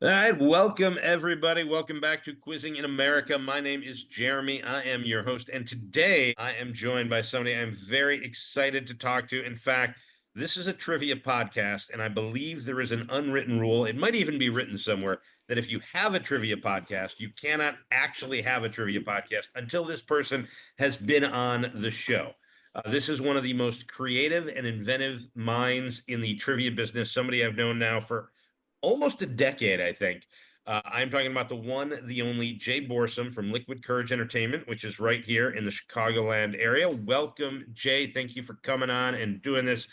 All right, welcome everybody. Welcome back to Quizzing in America. My name is Jeremy. I am your host, and today I am joined by somebody I'm very excited to talk to. In fact, this is a trivia podcast, and I believe there is an unwritten rule. It might even be written somewhere that if you have a trivia podcast, you cannot actually have a trivia podcast until this person has been on the show. This is one of the most creative and inventive minds in the trivia business, somebody I've known now for almost a decade, I think. I'm talking about the one, the only Jay Borsom from Liquid Courage Entertainment, which is right here in the Chicagoland area. Welcome, Jay. Thank you for coming on and doing this.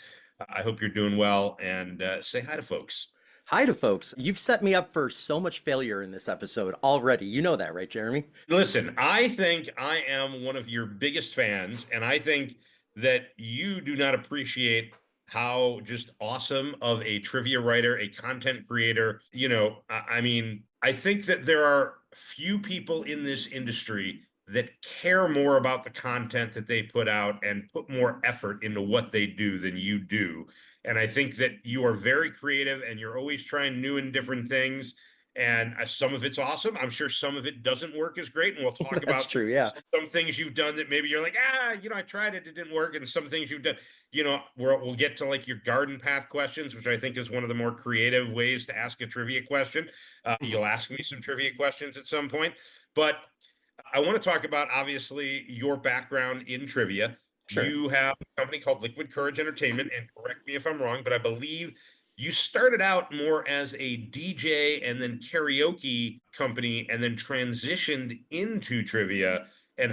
I hope you're doing well, and say hi to folks. Hi to folks. You've set me up for so much failure in this episode already. You know that, right, Jeremy? Listen, I think I am one of your biggest fans, and I think that you do not appreciate how just awesome of a trivia writer, a content creator. I mean, I think that there are few people in this industry that care more about the content that they put out and put more effort into what they do than you do. And I think that you are very creative and you're always trying new and different things. And some of it's awesome. I'm sure some of it doesn't work as great. And we'll talk That's about true, yeah. some things you've done that maybe you're like, I tried it, it didn't work. And some things you've done, we'll get to like your garden path questions, which I think is one of the more creative ways to ask a trivia question. You'll ask me some trivia questions at some point. But I want to talk about, obviously, your background in trivia. Sure. You have a company called Liquid Courage Entertainment, and correct me if I'm wrong, but I believe you started out more as a DJ and then karaoke company and then transitioned into trivia. And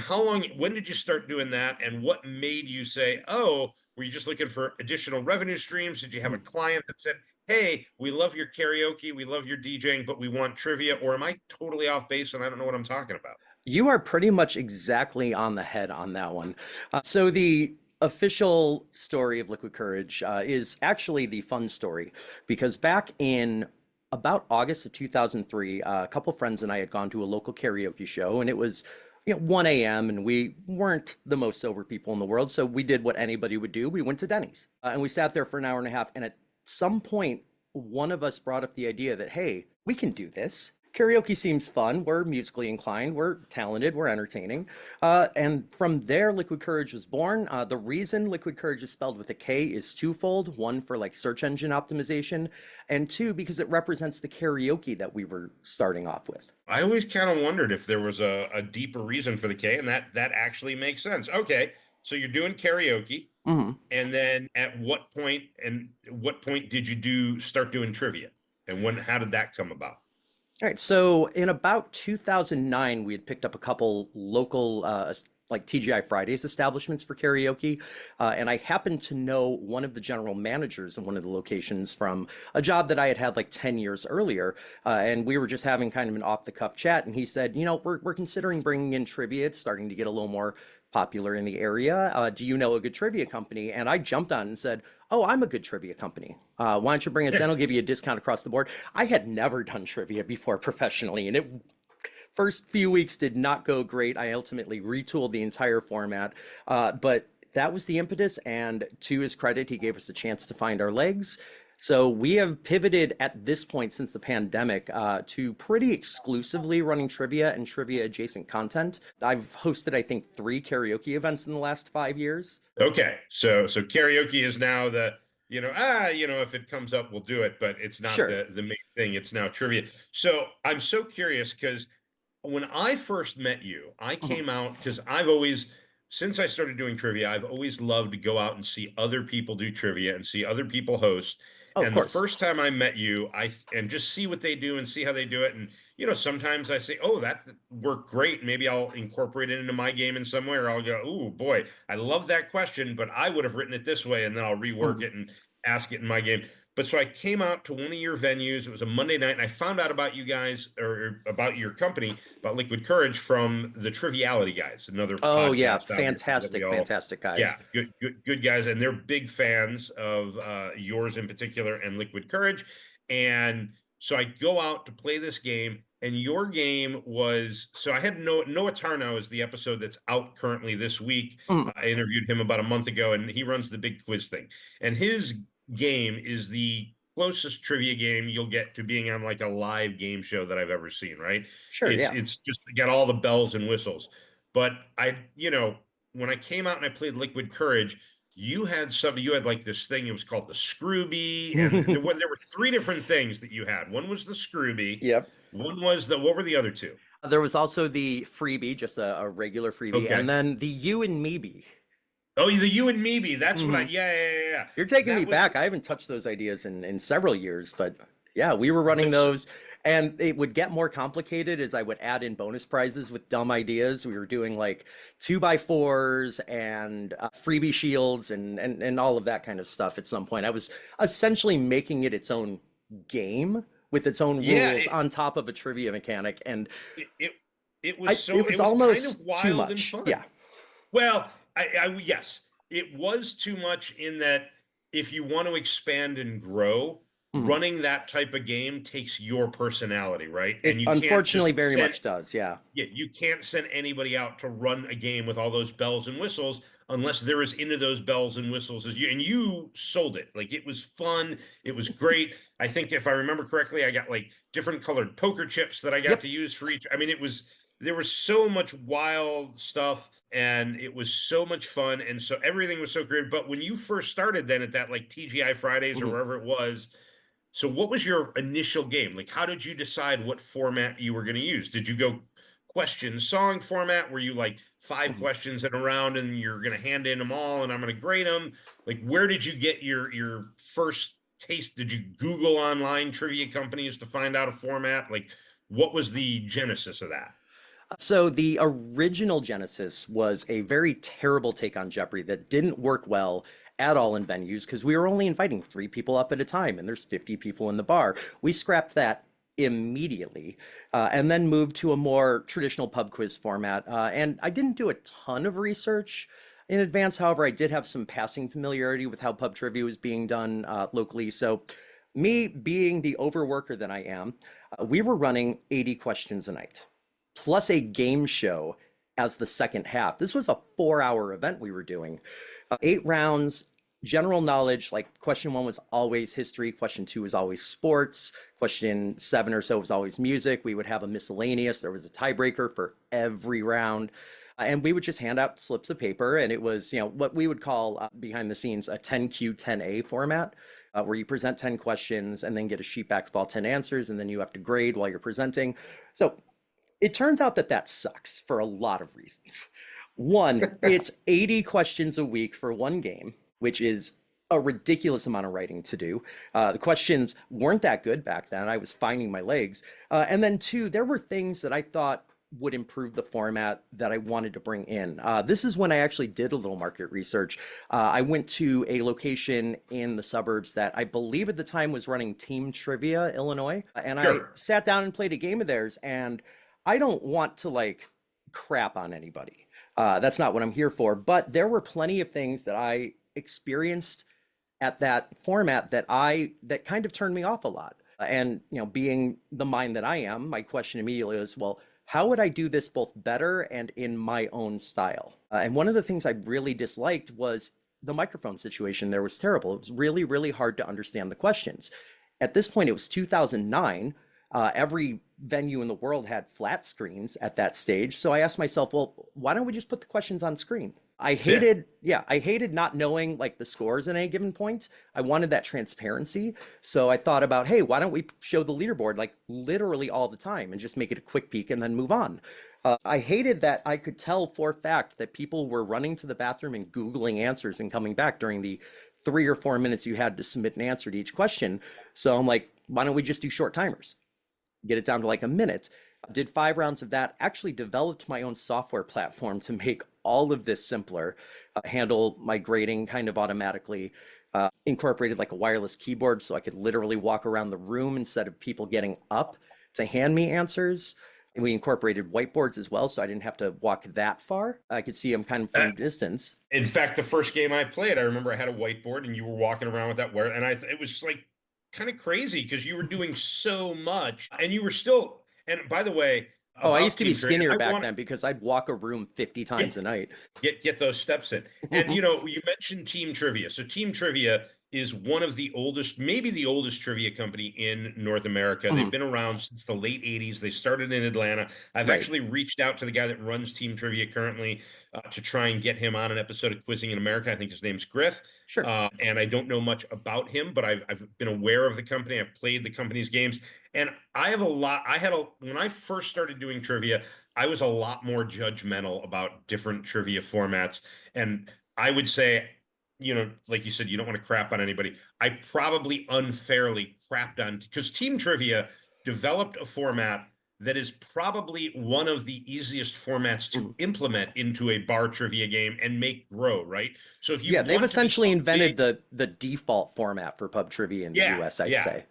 when did you start doing that? And what made you say, oh, were you just looking for additional revenue streams? Did you have a client that said, hey, we love your karaoke, we love your DJing, but we want trivia? Or am I totally off base and I don't know what I'm talking about? You are pretty much exactly on the head on that one. So the official story of Liquid Courage is actually the fun story because back in about August of 2003, a couple friends and I had gone to a local karaoke show, and it was 1 a.m. and we weren't the most sober people in the world, so we did what anybody would do. We went to Denny's and we sat there for an hour and a half, and at some point, one of us brought up the idea that, hey, we can do this. Karaoke seems fun. We're musically inclined. We're talented. We're entertaining. And from there, Liquid Courage was born. The reason Liquid Courage is spelled with a K is twofold. One, for like search engine optimization, and two, because it represents the karaoke that we were starting off with. I always kind of wondered if there was a deeper reason for the K, and that actually makes sense. Okay, so you're doing karaoke, and then at what point did you start doing trivia, and how did that come about? All right, so in about 2009, we had picked up a couple local, like TGI Fridays establishments for karaoke, and I happened to know one of the general managers in one of the locations from a job that I had had like 10 years earlier, and we were just having kind of an off-the-cuff chat, and he said, we're considering bringing in trivia. It's starting to get a little more popular in the area. Do you know a good trivia company? And I jumped on and said, oh, I'm a good trivia company. Why don't you bring us in? I'll give you a discount across the board. I had never done trivia before professionally, and it first few weeks did not go great. I ultimately retooled the entire format, but that was the impetus. And to his credit, he gave us a chance to find our legs. So we have pivoted at this point since the pandemic to pretty exclusively running trivia and trivia adjacent content. I've hosted, I think, 3 karaoke events in the last 5 years. Okay, so karaoke is now if it comes up, we'll do it, but it's not Sure. the main thing. It's now trivia. So I'm so curious because when I first met you, I Mhm. came out because since I started doing trivia, I've always loved to go out and see other people do trivia and see other people host. Oh, of And the course. first time I met you, and just see what they do and see how they do it. And sometimes I say, "Oh, that worked great. Maybe I'll incorporate it into my game in some way." Or I'll go, "Oh boy, I love that question, but I would have written it this way," and then I'll rework Mhm. it and ask it in my game. But so I came out to one of your venues. It was a Monday night, and I found out about you guys, or about your company, about Liquid Courage, from the Triviality Guys, another Oh, yeah. podcast, obviously, that we Fantastic, all, fantastic guys. yeah, good guys, and they're big fans of yours in particular and Liquid Courage. And so I go out to play this game, and your game was, so I had Noah Tarnow is the episode that's out currently this week. Mhm. I interviewed him about a month ago, and he runs the big quiz thing, and his game is the closest trivia game you'll get to being on like a live game show that I've ever seen, right? Sure, yeah. It's just got all the bells and whistles. But when I came out and I played Liquid Courage, you had something, you had like this thing, it was called the Scrooby, and there were three different things that you had. One was the Scrooby, Yep. one was what were the other two? There was also the freebie, just a regular freebie, and Okay. then the you and me bee. Oh, the you and me bee. That's what I, Hmm. yeah. You're taking me That was, back. I haven't touched those ideas in several years, but yeah, we were running that's, those. And it would get more complicated as I would add in bonus prizes with dumb ideas. We were doing like 2x4s and freebie shields and all of that kind of stuff at some point. I was essentially making it its own game with its own yeah, rules on top of a trivia mechanic. And it, it, it was it was kind of almost too wild and much. Yeah. fun. Well, yes, it was too much in that if you want to expand and grow, Mhm. running that type of game takes your personality, right? And It you can't unfortunately just very send, much does. Yeah. yeah, you can't send anybody out to run a game with all those bells and whistles unless they're as into those bells and whistles as you. And you sold it. Like it was fun. It was great. I think if I remember correctly, I got like different colored poker chips that I got Yep. to use for each. I mean, there was so much wild stuff and it was so much fun. And so everything was so great. But when you first started then at that like TGI Fridays or Mhm. wherever it was, so what was your initial game? Like, how did you decide what format you were going to use? Did you go question song format? Were you like five Mhm. questions in a round and you're going to hand in them all and I'm going to grade them? Like, where did you get your first taste? Did you Google online trivia companies to find out a format? Like, what was the genesis of that? So the original Genesis was a very terrible take on Jeopardy that didn't work well at all in venues because we were only inviting 3 people up at a time and there's 50 people in the bar. We scrapped that immediately and then moved to a more traditional pub quiz format. And I didn't do a ton of research in advance. However, I did have some passing familiarity with how pub trivia was being done locally. So me being the overworker that I am, we were running 80 questions a night plus a game show as the second half. This was a 4 hour event we were doing. 8 rounds, general knowledge, like question one was always history, question two was always sports, question seven or so was always music. We would have a miscellaneous, there was a tiebreaker for every round. And we would just hand out slips of paper, and it was, what we would call behind the scenes a 10Q, 10A format, where you present 10 questions and then get a sheet back with all 10 answers, and then you have to grade while you're presenting. So it turns out that that sucks for a lot of reasons. One, it's 80 questions a week for one game, which is a ridiculous amount of writing to do. The questions weren't that good back then. I was finding my legs. And then two, there were things that I thought would improve the format that I wanted to bring in. This is when I actually did a little market research. I went to a location in the suburbs that I believe at the time was running Team Trivia Illinois, and I Sure. sat down and played a game of theirs. And I don't want to like crap on anybody. That's not what I'm here for. But there were plenty of things that I experienced at that format that kind of turned me off a lot. And being the mind that I am, my question immediately is, well, how would I do this both better and in my own style? And one of the things I really disliked was the microphone situation there was terrible. It was really, really hard to understand the questions. At this point, it was 2009. Every venue in the world had flat screens at that stage. So I asked myself, well, why don't we just put the questions on screen? Yeah. I hated not knowing like the scores at any given point. I wanted that transparency. So I thought about, hey, why don't we show the leaderboard like literally all the time and just make it a quick peek and then move on? I hated that I could tell for a fact that people were running to the bathroom and Googling answers and coming back during the 3 or 4 minutes you had to submit an answer to each question. So I'm like, why don't we just do short timers? Get it down to like a minute. Did 5 rounds of that, actually developed my own software platform to make all of this simpler, handle my grading kind of automatically, incorporated like a wireless keyboard so I could literally walk around the room instead of people getting up to hand me answers. And we incorporated whiteboards as well, so I didn't have to walk that far. I could see them kind of from a distance. In fact, the first game I played, I remember I had a whiteboard and you were walking around with that where, and it was like kind of crazy because you were doing so much and you were still, and by the way, Oh, I used to be team trivia. skinnier I back want then because I'd walk a room 50 yeah, times a night. get those steps in. And you know, you mentioned team trivia. So team trivia is one of the oldest, maybe the oldest trivia company in North America. They've Mhm. been around since the late 80s. They started in Atlanta. I've Right. actually reached out to the guy that runs team trivia currently to try and get him on an episode of Quizzing in America. I think his name's Griff. Sure. And I don't know much about him, but I've been aware of the company. I've played the company's games. And I have a lot. When I first started doing trivia, I was a lot more judgmental about different trivia formats. And I would say, you know, like you said, you don't want to crap on anybody. I probably unfairly crapped on because team trivia developed a format that is probably one of the easiest formats to Mhm. implement into a bar trivia game and make grow, right? So if you Yeah, they've want to essentially become invented big, the default format for pub trivia in the yeah, US, I'd yeah. say.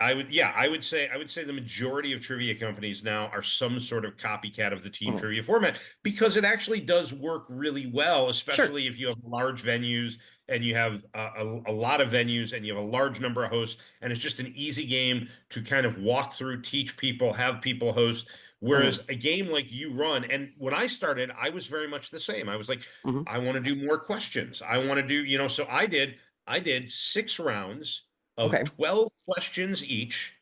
I would say the majority of trivia companies now are some sort of copycat of the team Mhm. trivia format because it actually does work really well, Sure. especially if you have large venues and you have a lot of venues and you have a large number of hosts, and it's just an easy game to kind of walk through, teach people, have people host. Mhm. Whereas a game like you run, and when I started, I was very much the same. I was like, Mhm. I want to do more questions. I want to do, you know, so I did 6 rounds of Okay. 12 questions each.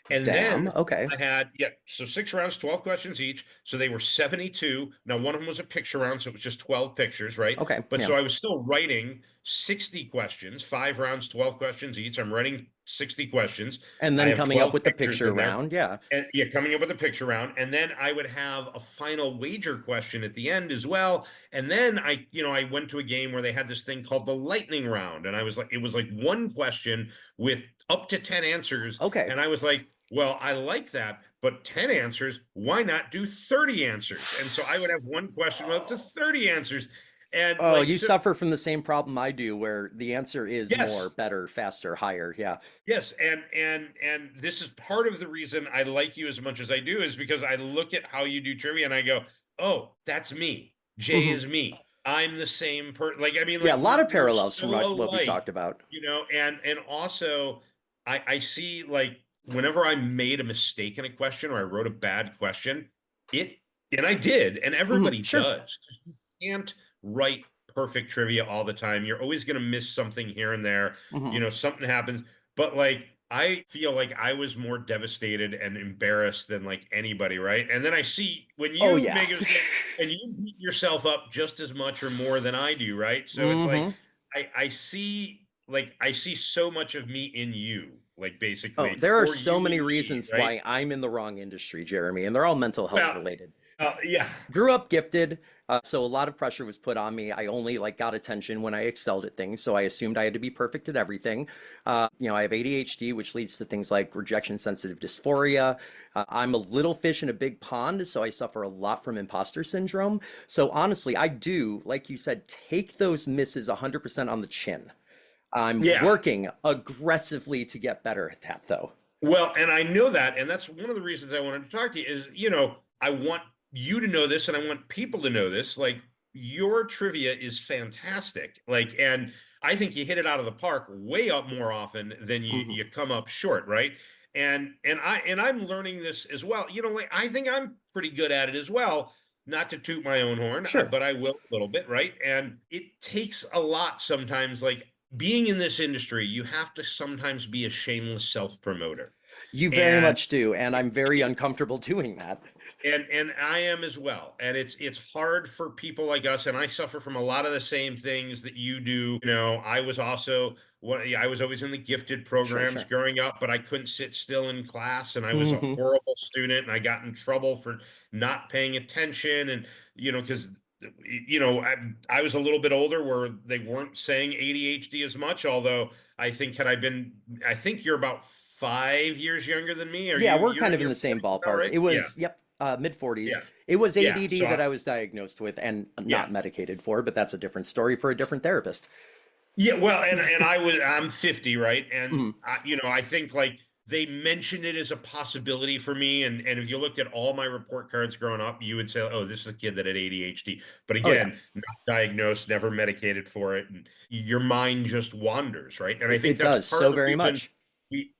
And Damn. then Okay. I had, yeah, so 6 rounds, 12 questions each. So they were 72. Now, one of them was a picture round, so it was just 12 pictures, right? Okay. But Yeah. so I was still writing 60 questions, 5 rounds, 12 questions each. I'm writing 60 questions. And I then have coming up 12 with the pictures picture in there. round. Yeah. And yeah, coming up with a picture round. And then I would have a final wager question at the end as well. And then I went to a game where they had this thing called the lightning round. And I was like, it was like one question with up to 10 answers. Okay. And I was like, well, I like that, but 10 answers, why not do 30 answers? And so I would have one question with up to 30 answers. And Oh, like, you so suffer from the same problem I do, where the answer is more, yes, better, faster, higher. Yeah. yes, and this is part of the reason I like you as much as I do is because I look at how you do trivia and I go, "Oh, that's me. Jay Mhm. is me. I'm the same like I mean Yeah, a like lot of we're parallels so from what we've alike, talked about. you know, and also I see like whenever I made a mistake in a question or I wrote a bad question, it and I did, and Mhm. everybody Sure. does. You can't write perfect trivia all the time. You're always going to miss something here and there, you Mhm. know, something happens. But like I feel like I was more devastated and embarrassed than like anybody, right? And then I see when Oh you yeah. make a mistake and you beat yourself up just as much or more than I do, right? So it's like Mhm. I see so much of me in you, like Oh, basically, there are or so you many in me, reasons right? why I'm in the wrong industry, Jeremy, and they're all mental health Well, related. yeah, Grew up gifted, so a lot of pressure was put on me. I only like got attention when I excelled at things, so I assumed I had to be perfect at everything. I have ADHD, which leads to things like rejection sensitive dysphoria. I'm a little fish in a big pond, so I suffer a lot from imposter syndrome. So honestly, I do, like you said, take those misses 100% on the chin. I'm yeah. working aggressively to get better at that, though. Well, and I know that, and that's one of the reasons I wanted to talk to you is, you know, I want you to know this and I want people to know this. Like your trivia is fantastic. Like, and I think you hit it out of the park way up more often than Mhm. you come up short, right? And I'm learning this as well. You know, like I think I'm pretty good at it as well. Not to toot my own horn, Sure. but I will a little bit, right? And it takes a lot sometimes, like being in this industry, you have to sometimes be a shameless self promoter. You very And much do, and I'm very uncomfortable doing that. and I am as well. And it's hard for people like us, and I suffer from a lot of the same things that you do. You know, I was also I was always in the gifted Sure, programs sure. growing up, but I couldn't sit still in class, and I was a Hmm. horrible student, and I got in trouble for not paying attention, and because I was a little bit older where they weren't saying ADHD as much, although I think I think you're about 5 years younger than me. Are Yeah, we're you're kind in of in your the same 40s now, ballpark. right? It Yeah. was, yep, mid 40s. Yeah. It was Yeah. ADD that I was diagnosed with and Yeah. not medicated for, but that's a different story for a different therapist. Yeah. Well, and I'm 50, right? And Mhm. I think like they mentioned it as a possibility for me. And if you looked at all my report cards growing up, you would say, oh, this is a kid that had ADHD. But Oh yeah, again, not diagnosed, never medicated for it. And your mind just wanders, right? And I think it that's does part of so the very reason much.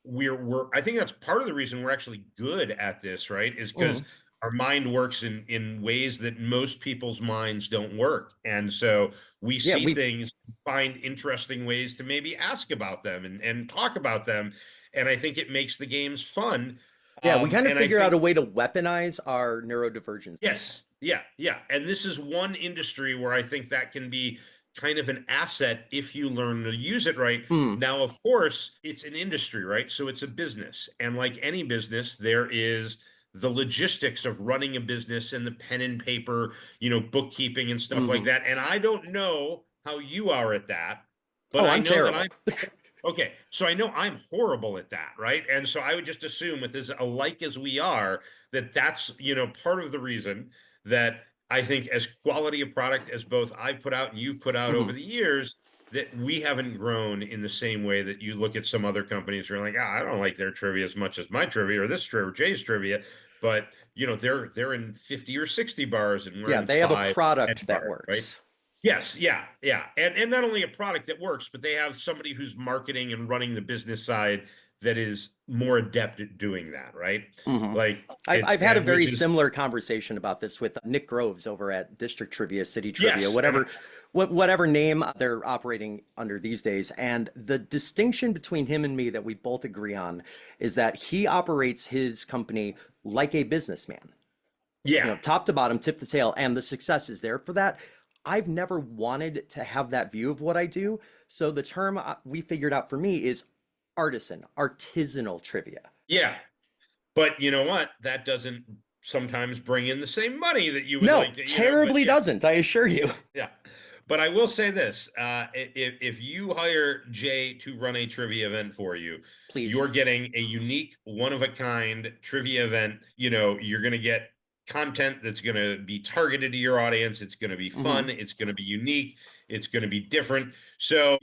we're I think that's part of the reason we're actually good at this, right? Is because Mhm. our mind works in ways that most people's minds don't work. And so we Yeah, see we things, find interesting ways to maybe ask about them and talk about them. And I think it makes the games fun. yeah, we kind of And I figure out think a way to weaponize our neurodivergence. yes, yeah, yeah. And this is one industry where I think that can be kind of an asset if you learn to use it right. Mm, Now, of course, it's an industry, right? So it's a business. And like any business, there is the logistics of running a business and the pen and paper, bookkeeping and stuff like hmm. that. And I don't know how you are at that, but Oh, I I'm know that terrible. I'm okay. So I know I'm horrible at that, right? And so I would just assume with as alike as we are, that that's part of the reason that I think as quality a product as both I put out and you've put out over Mhm. the years, that we haven't grown in the same way that you look at some other companies who are like, I don't like their trivia as much as my trivia or this trivia or Jay's trivia, but they're in 50 or 60 bars and we're Yeah, in they have a 5 10 product that bars, right? works. Yes, yeah, yeah. And not only a product that works, but they have somebody who's marketing and running the business side that is more adept at doing that, right? Hmm. Like I've it had a and very which is similar conversation about this with Nick Groves over at District Trivia, City Trivia, yes, and whatever name they're operating under these days. And the distinction between him and me that we both agree on is that he operates his company like a businessman. yeah, Top to bottom, tip to tail, and the success is there for that. I've never wanted to have that view of what I do. So the term we figured out for me is artisan, artisanal trivia. yeah. But you know what? That doesn't sometimes bring in the same money that you would No, like to, but terribly yeah, doesn't, I assure you. yeah. But I will say this, if you hire Jay to run a trivia event for you, Please. you're getting a unique, one of a kind trivia event. You're going to get content that's going to be targeted to your audience. It's going to be Hmm. fun. It's going to be unique. It's going to be different. So,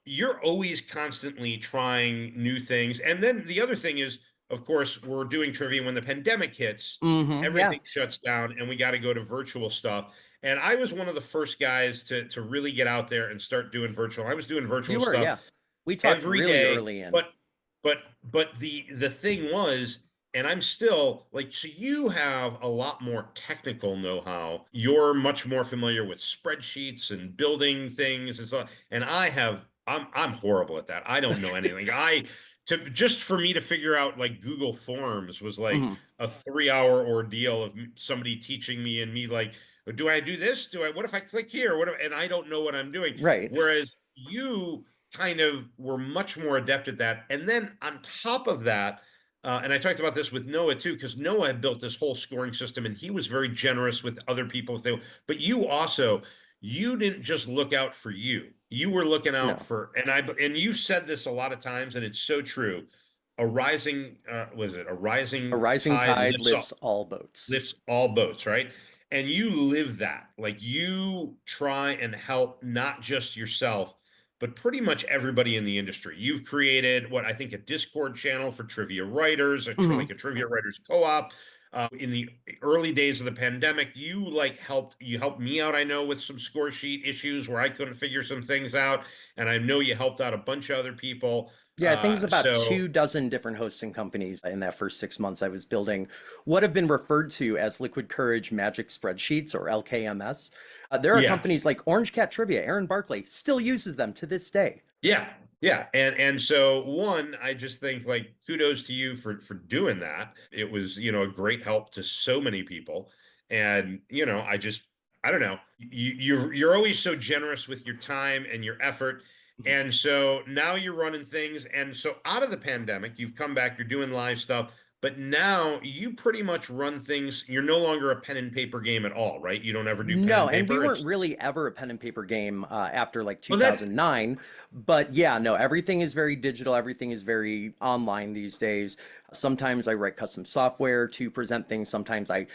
you're always constantly trying new things. And then the other thing is, of course, we're doing trivia when the pandemic hits, Hmm. Yeah, everything shuts down and we got to go to virtual stuff. And I was one of the first guys to really get out there and start doing virtual. I was doing virtual you were. stuff Yeah. We talked every really day, early in. but the thing was, and I'm still like, so you have a lot more technical know-how. You're much more familiar with spreadsheets and building things and stuff. And I'm horrible at that. I don't know anything. Just for me to figure out like Google Forms was like Hmm. a 3 hour ordeal of somebody teaching me and me like, do I do this? What if I click here? And I don't know what I'm doing. Right. Whereas you kind of were much more adept at that. And then on top of that, and I talked about this with Noah too, because Noah had built this whole scoring system and he was very generous with other people. But you didn't just look out for you. You were looking out No. for, and you said this a lot of times, and it's so true. A A rising rising tide tide lifts all boats. lifts all boats, right? And you live that. Like you try and help not just yourself, but pretty much everybody in the industry. You've created what I think a Discord channel for trivia writers, Hmm. like a trivia writers co-op. In the early days of the pandemic, you helped me out. I know with some score sheet issues where I couldn't figure some things out, and I know you helped out a bunch of other people. Yeah, I think it's about So 24 different hosting companies in that first 6 months I was building what have been referred to as Liquid Courage Magic Spreadsheets or LKMS. There are yeah, companies like Orange Cat Trivia, Aaron Barkley still uses them to this day. yeah, yeah. And so one, I just think like kudos to you for doing that. It was, a great help to so many people. And, I don't know. You're always so generous with your time and your effort. And so now you're running things. And so out of the pandemic, you've come back, you're doing live stuff, but now you pretty much run things. You're no longer a pen and paper game at all, right? You don't ever do pen No, and and we paper. weren't It's really ever a pen and paper game after like well that 2009. But yeah, no, everything is very digital. Everything is very online these days. Sometimes I write custom software to present things. Sometimes I,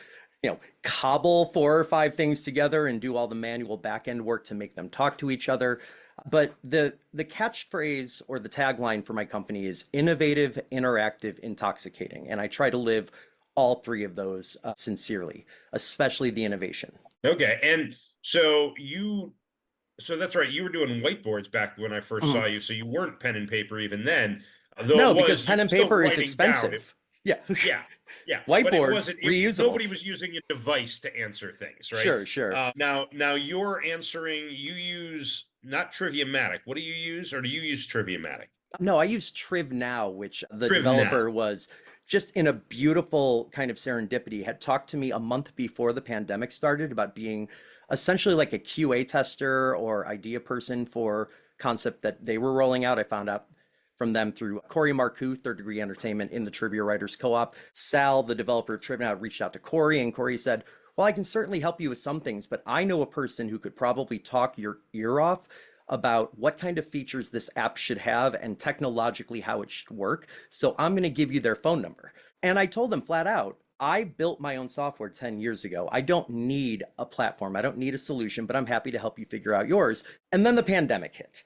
cobble 4 or 5 things together and do all the manual back end work to make them talk to each other. But the catchphrase or the tagline for my company is innovative, interactive, intoxicating. And I try to live all three of those sincerely, especially the innovation. okay. And so so that's right. You were doing whiteboards back when I first Mhm. saw you. So you weren't pen and paper even then, though No, it because was, you pen were and still paper is writing down. expensive. Yeah. Yeah, yeah, but it Whiteboards, wasn't. reusable. Nobody was using a device to answer things, right? Sure, sure. Now you're answering. You use not Triviamatic. What do you use, or do you use Triviamatic? No, I use Triv Now, which the Triv now. developer was just in a beautiful kind of serendipity, had talked to me a month before the pandemic started about being essentially like a QA tester or idea person for concept that they were rolling out. I found out from them through Corey Marcoux, Third Degree Entertainment in the Trivia Writers Co-op. Sal, the developer of Triv Now, reached out to Corey, and Corey said, well, I can certainly help you with some things, but I know a person who could probably talk your ear off about what kind of features this app should have and technologically how it should work. So I'm going to give you their phone number. And I told them flat out, I built my own software 10 years ago. I don't need a platform. I don't need a solution, but I'm happy to help you figure out yours. And then the pandemic hit.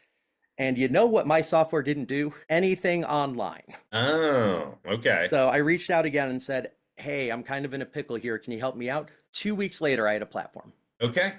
And you know what my software didn't do? Anything online. Oh, okay. So I reached out again and said, hey, I'm kind of in a pickle here. Can you help me out? 2 weeks later, I had a platform. Okay.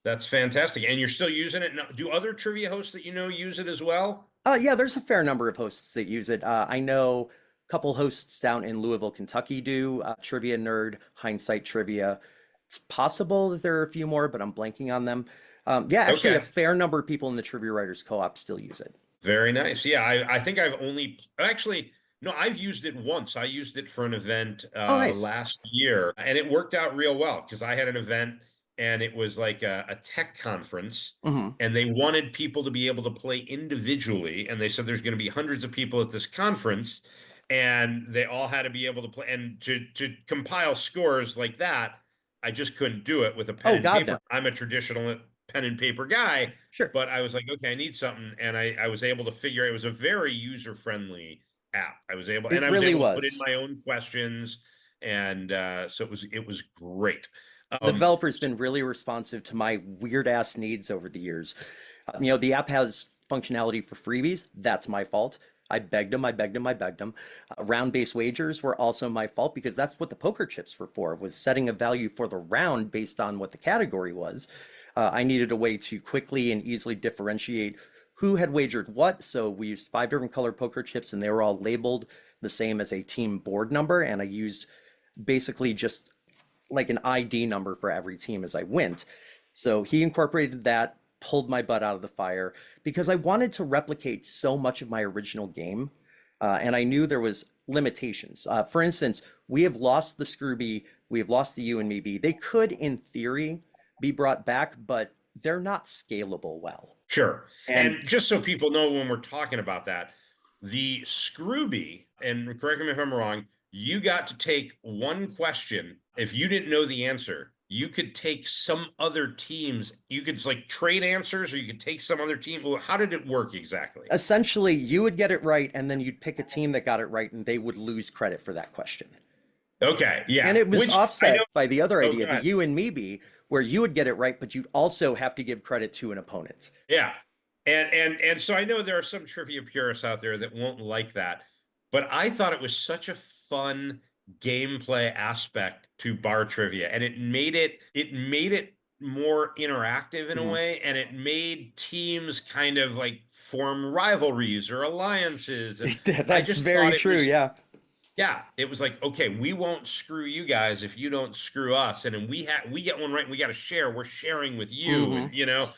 That's fantastic. And you're still using it now. Do other trivia hosts that you know use it as well? Yeah, there's a fair number of hosts that use it. I know a couple hosts down in Louisville, Kentucky do Trivia Nerd, Hindsight Trivia. It's possible that there are a few more, but I'm blanking on them. Yeah, actually, a Okay. fair number of people in the Trivia Writers Co-op still use it. Very nice. Yeah, I think I've only actually no, I've used it once. I used it for an event Oh, nice. last year, and it worked out real well because I had an event and it was like a tech conference, Hmm. and they wanted people to be able to play individually, and they said there's going to be hundreds of people at this conference, and they all had to be able to play. And to compile scores like that, I just couldn't do it with a pen Oh, and God, paper. no. I'm a traditional pen and paper guy, Sure. but I was like, okay, I need something, and I was able to figure it was a very user friendly app. It I was really able to put in was. my own questions, and so it was great. The Um, developer's been really responsive to my weird ass needs over the years. The app has functionality for freebies. That's my fault. I begged them, I begged them, I begged them. Round-based wagers were also my fault because that's what the poker chips were for, was setting a value for the round based on what the category was. I needed a way to quickly and easily differentiate who had wagered what. So we used 5 different color poker chips and they were all labeled the same as a team board number. And I used basically just like an ID number for every team as I went. So he incorporated that, pulled my butt out of the fire because I wanted to replicate so much of my original game. And I knew there was limitations. For instance, we have lost the Scrooby, we have lost the You and Me Bee. They could, in theory, be brought back, but they're not scalable well. Sure. And And just so people know when we're talking about that, the Scrooby, and correct me if I'm wrong, you got to take one question. If you didn't know the answer, you could take some other teams. You could like trade answers, or you could take some other team. Well, how did it work exactly? essentially, you would get it right, and then you'd pick a team that got it right, and they would lose credit for that question. Okay, And yeah. it was Which I know. offset by the other Oh, idea, go the ahead. You and Me Bee, where you would get it right, but you'd also have to give credit to an opponent. Yeah. And so I know there are some trivia purists out there that won't like that, but I thought it was such a fun gameplay aspect to bar trivia, and it made it more interactive in a Mhm. way, and it made teams kind of like form rivalries or alliances, and I That's just very thought it true. was, Yeah. yeah, it was like, okay, we won't screw you guys if you don't screw us, and then we get one right and we got to share. We're sharing with you, Hmm. and you know,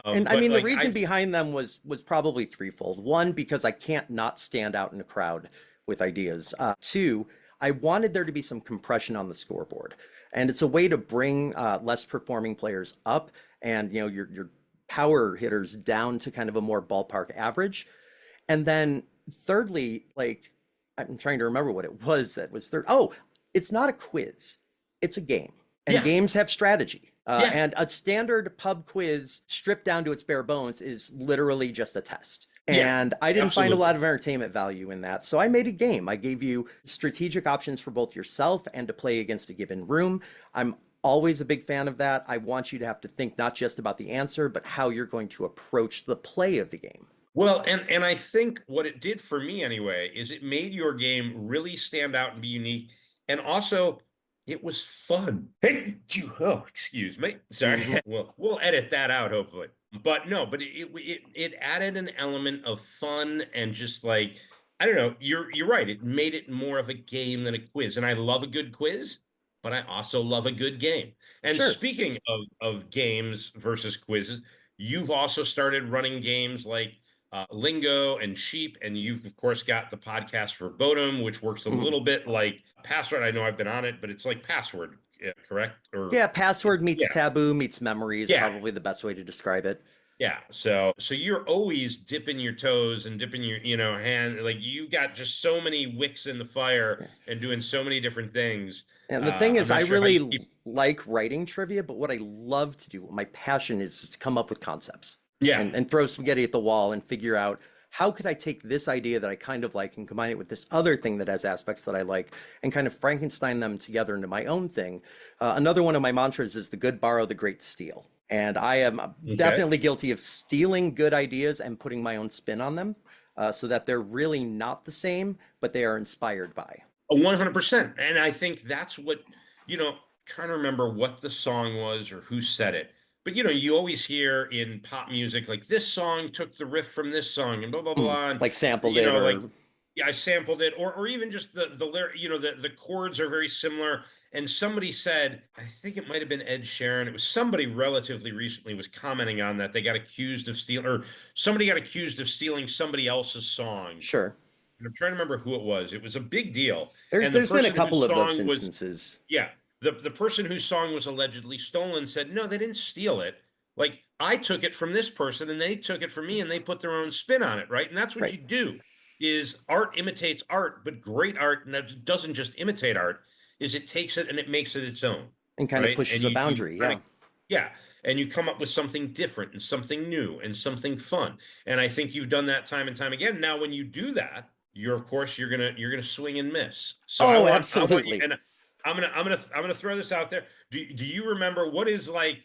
And I but mean, the like reason I behind them was probably threefold. One, because I can't not stand out in a crowd with ideas. Two, I wanted there to be some compression on the scoreboard, and it's a way to bring less performing players up, and your power hitters down to kind of a more ballpark average. And then thirdly, like I'm trying to remember what it was that was third. Oh, it's not a quiz. It's a game. And yeah, games have strategy. yeah, And a standard pub quiz stripped down to its bare bones is literally just a test. yeah, And I didn't find a absolutely. lot of entertainment value in that. So I made a game. I gave you strategic options for both yourself and to play against a given room. I'm always a big fan of that. I want you to have to think not just about the answer, but how you're going to approach the play of the game. Well, and I think what it did for me anyway is it made your game really stand out and be unique, and also it was fun. Hey, oh, excuse me. Sorry. Hmm. We'll edit that out hopefully. But no, but it added an element of fun and just like I don't know. You're right. It made it more of a game than a quiz. And I love a good quiz, but I also love a good game. And Sure. speaking of games versus quizzes, you've also started running games like Lingo and Sheep, and you've of course got the podcast for Bodom, which works a Mhm. little bit like Password. I know I've been on it, but it's like Password, correct? Or Yeah, password meets yeah, taboo meets memory is yeah. probably the best way to describe it. Yeah, so you're always dipping your toes and dipping your, hand, like you got just so many wicks in the fire Yeah. and doing so many different things. And the thing I'm is, I not sure how you really keep. like writing trivia, but what I love to do, my passion is to come up with concepts Yeah, and throw spaghetti at the wall and figure out how could I take this idea that I kind of like and combine it with this other thing that has aspects that I like and kind of Frankenstein them together into my own thing. Another one of my mantras is the good borrow, the great steal. And I am okay. definitely guilty of stealing good ideas and putting my own spin on them so that they're really not the same, but they are inspired by. 100%. And I think that's what, trying to remember what the song was or who said it. But you always hear in pop music like this song took the riff from this song and blah blah Mhm. blah. And Like sampled it like or yeah, I sampled it, or even just the lyric. The chords are very similar. And somebody said, I think it might have been Ed Sheeran. It was somebody relatively recently was commenting on that they got accused of stealing, or somebody got accused of stealing somebody else's song. sure. And I'm trying to remember who it was. It was a big deal. There's And the there's been a person couple whose of those song was, instances. yeah, the person whose song was allegedly stolen said, no, they didn't steal it. Like I took it from this person and they took it from me and they put their own spin on it, right? And that's what Right. you do is art imitates art, but great art doesn't just imitate art, is it takes it and it makes it its own, And kind of right? And pushes a you boundary. kind Yeah. of yeah, and you come up with something different and something new and something fun. And I think you've done that time and time again. Now, when you do that, you're of course you're gonna swing and miss. So Oh, I want you, absolutely. and I'm gonna throw this out there. Do you remember what is like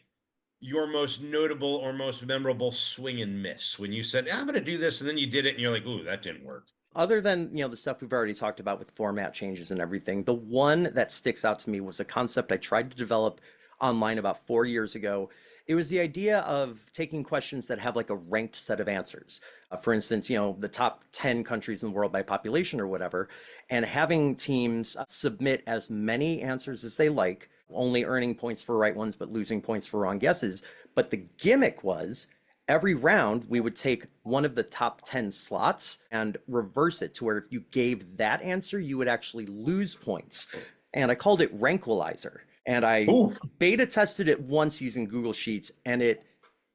your most notable or most memorable swing and miss when you said, I'm gonna do this, and then you did it and you're like, ooh, that didn't work. Other than, the stuff we've already talked about with format changes and everything, the one that sticks out to me was a concept I tried to develop online about 4 years ago. It was the idea of taking questions that have like a ranked set of answers. For instance, the top 10 countries in the world by population or whatever, and having teams submit as many answers as they like, only earning points for right ones, but losing points for wrong guesses. But the gimmick was every round we would take one of the top 10 slots and reverse it to where if you gave that answer, you would actually lose points. And I called it Rankwilizer. And I Ooh, beta tested it once using Google Sheets, and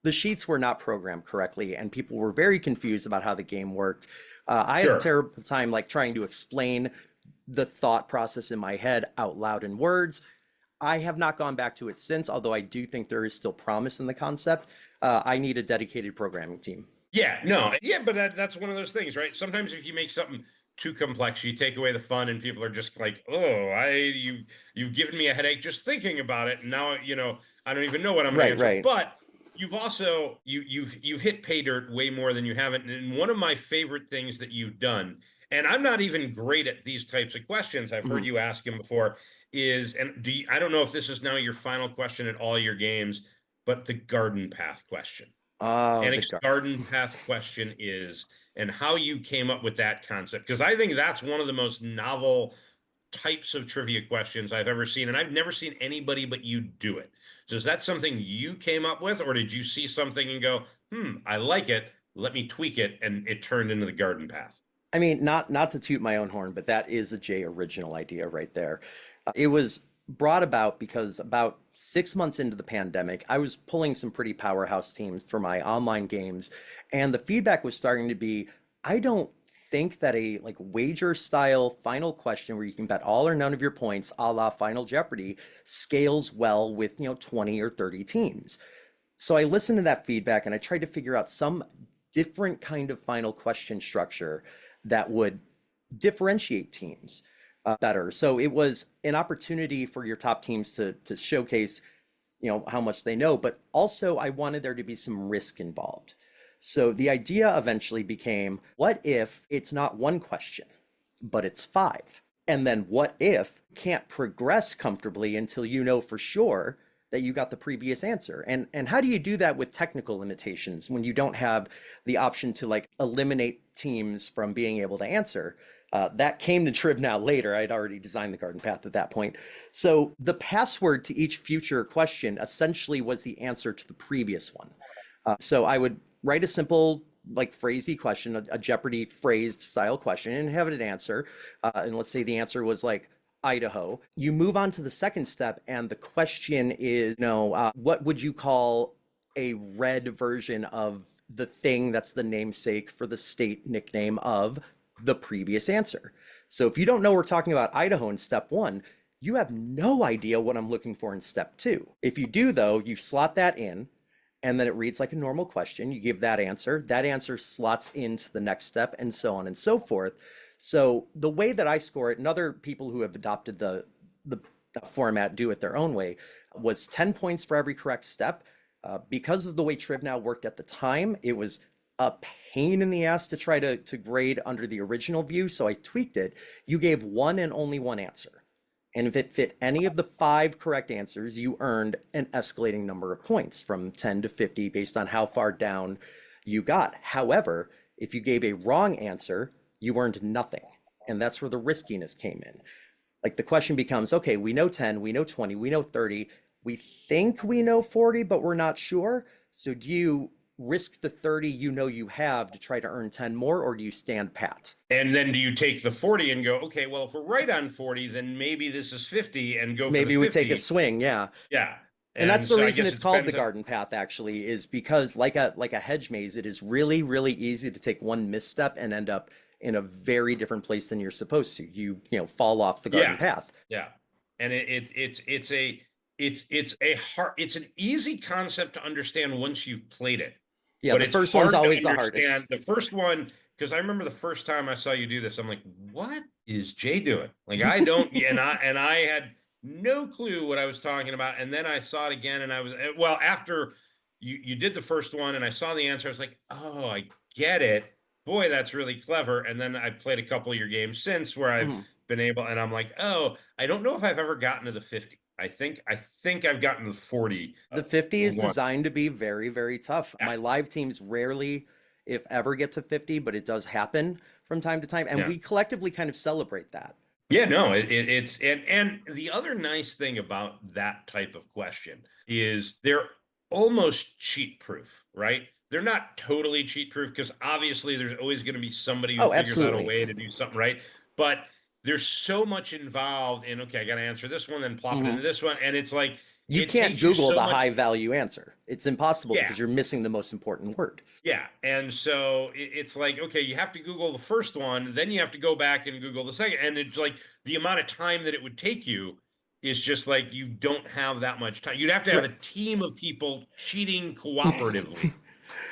the sheets were not programmed correctly, and people were very confused about how the game worked. I had a sure. terrible time like trying to explain the thought process in my head out loud in words. I have not gone back to it since, although I do think there is still promise in the concept. I need a dedicated programming team. Yeah, no, yeah, but that's one of those things, right? Sometimes if you make something too complex, you take away the fun, and people are just like, "Oh, you've given me a headache just thinking about it, and now I don't even know what I'm going to Right, answer." right. But you've also you've hit pay dirt way more than you haven't. And one of my favorite things that you've done, and I'm not even great at these types of questions. I've heard Mhm. you ask them before. I don't know if this is now your final question at all your games, but the garden path question. Oh, the Panic's garden path question is, and how you came up with that concept. Because I think that's one of the most novel types of trivia questions I've ever seen. And I've never seen anybody but you do it. So is that something you came up with, or did you see something and go, I like it. Let me tweak it. And it turned into the garden path. I mean, not to toot my own horn, but that is a Jay original idea right there. It was brought about because about 6 months into the pandemic, I was pulling some pretty powerhouse teams for my online games, and the feedback was starting to be, I don't think that a like wager style final question where you can bet all or none of your points, a la Final Jeopardy, scales well with 20 or 30 teams. So I listened to that feedback and I tried to figure out some different kind of final question structure that would differentiate teams better. So it was an opportunity for your top teams to showcase, how much they know, but also I wanted there to be some risk involved. So the idea eventually became, what if it's not one question, but it's five? And then what if you can't progress comfortably until you know for sure that you got the previous answer. And how do you do that with technical limitations when you don't have the option to like eliminate teams from being able to answer? That came to Triv Now later. I'd already designed the garden path at that point. So the password to each future question essentially was the answer to the previous one. So I would write a simple like phrasey question, a Jeopardy phrased style question, and have it answer. And let's say the answer was like Idaho. You move on to the second step, and the question is, what would you call a red version of the thing that's the namesake for the state nickname of the previous answer? So if you don't know we're talking about Idaho in step one, you have no idea what I'm looking for in step two. If you do, though, you slot that in, and then it reads like a normal question. You give that answer slots into the next step, and so on and so forth. So the way that I score it, and other people who have adopted the format do it their own way, was 10 points for every correct step. Because of the way TrivNow worked at the time, it was a pain in the ass to try to grade under the original view, so I tweaked it. You gave one and only one answer. And if it fit any of the 5 correct answers, you earned an escalating number of points from 10 to 50 based on how far down you got. However, if you gave a wrong answer, you earned nothing. And that's where the riskiness came in. Like the question becomes, okay, we know 10, we know 20, we know 30, we think we know 40, but we're not sure. So do you risk the 30 you have to try to earn 10 more, or do you stand pat? And then do you take the 40 and go, okay, well, if we're right on 40, then maybe this is 50 and go for Maybe the 50. we take a swing, yeah. Yeah. And that's the so reason it's called the depends on- garden path, actually, is because like a hedge maze, it is really, really easy to take one misstep and end up in a very different place than you're supposed to. You fall off the garden path. Yeah. And it's an easy concept to understand once you've played it. Yeah, but the it's first hard one's to always the understand. hardest. The first one, because I remember the first time I saw you do this, I'm like, what is Jay doing? Like, I don't, and I had no clue what I was talking about. And then I saw it again, and I was, well, after you did the first one and I saw the answer, I was like, oh, I get it. Boy, that's really clever. And then I played a couple of your games since where I've been able, and I'm like, oh, I don't know if I've ever gotten to the 50. I think I've gotten to 40. The 50 is once. designed to be very, very tough. Yeah. My live teams rarely, if ever, get to 50, but it does happen from time to time. And we collectively kind of celebrate that. Yeah, no, it's and the other nice thing about that type of question is they're almost cheat proof, right? They're not totally cheat proof because obviously there's always going to be somebody who figures out a way to do something right. But there's so much involved in, okay, I got to answer this one, then plop it into this one. And it's like, you can't Google the high value answer. It's impossible because you're missing the most important word. Yeah. And so it's like, okay, you have to Google the first one, then you have to go back and Google the second. And it's like the amount of time that it would take you is just like, you don't have that much time. You'd have to have a team of people cheating cooperatively.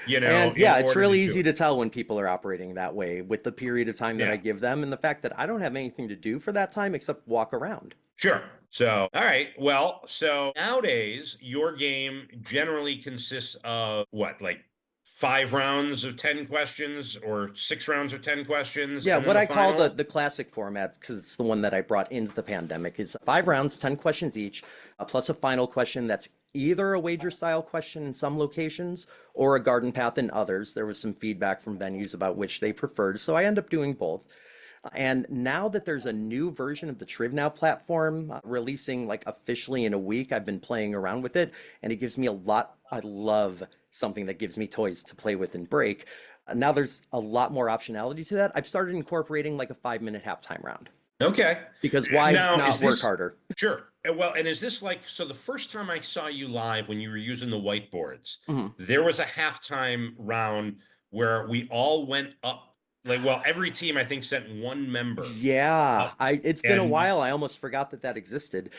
And yeah, it's really easy to tell when people are operating that way with the period of time that I give them and the fact that I don't have anything to do for that time except walk around. Sure. So, all right. Well, so nowadays your game generally consists of what, like 5 rounds of 10 questions or 6 rounds of 10 questions? Yeah, what I call the classic format, because it's the one that I brought into the pandemic, is 5 rounds, 10 questions each, plus a final question that's either a wager style question in some locations or a garden path in others. There was some feedback from venues about which they preferred, so I end up doing both. And now that there's a new version of the TrivNow platform releasing like officially in a week, I've been playing around with it, and it gives me a lot. I love something that gives me toys to play with and break. Now there's a lot more optionality to that. I've started incorporating like a 5-minute halftime round. Okay. Because why not work harder? Sure. Well, and is this like, so the first time I saw you live when you were using the whiteboards, there was a halftime round where we all went up. Like, well, every team, I think, sent one member. Yeah, it's been a while. I almost forgot that existed.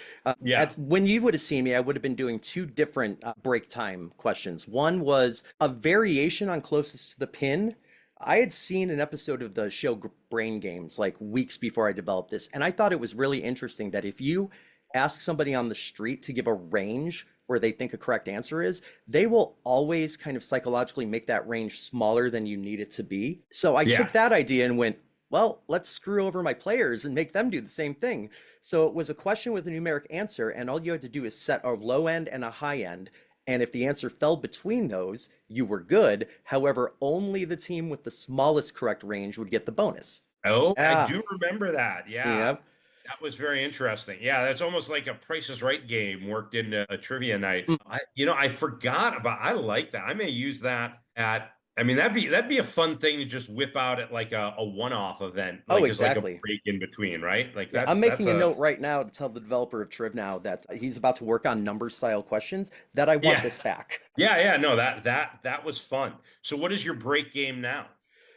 When you would have seen me, I would have been doing 2 different break time questions. One was a variation on closest to the pin. I had seen an episode of the show Brain Games like weeks before I developed this, and I thought it was really interesting that if you ask somebody on the street to give a range where they think a correct answer is, they will always kind of psychologically make that range smaller than you need it to be. So I took that idea and went, Well, let's screw over my players and make them do the same thing. So it was a question with a numeric answer, and all you had to do is set a low end and a high end. And if the answer fell between those, you were good. However, only the team with the smallest correct range would get the bonus. Oh, I Yeah. do remember that. Yeah. Yep. That was very interesting. Yeah, that's almost like a Price is Right game worked into a trivia night. I forgot about. I like that. I may use that at. I mean, that'd be a fun thing to just whip out at like a one-off event, Oh, like as like a exactly. break in between, right? Like Yeah, that's I'm that's making a a note right now to tell the developer of TrivNow that he's about to work on number style questions, that I want yeah, this back. yeah. No, that was fun. So, what is your break game now?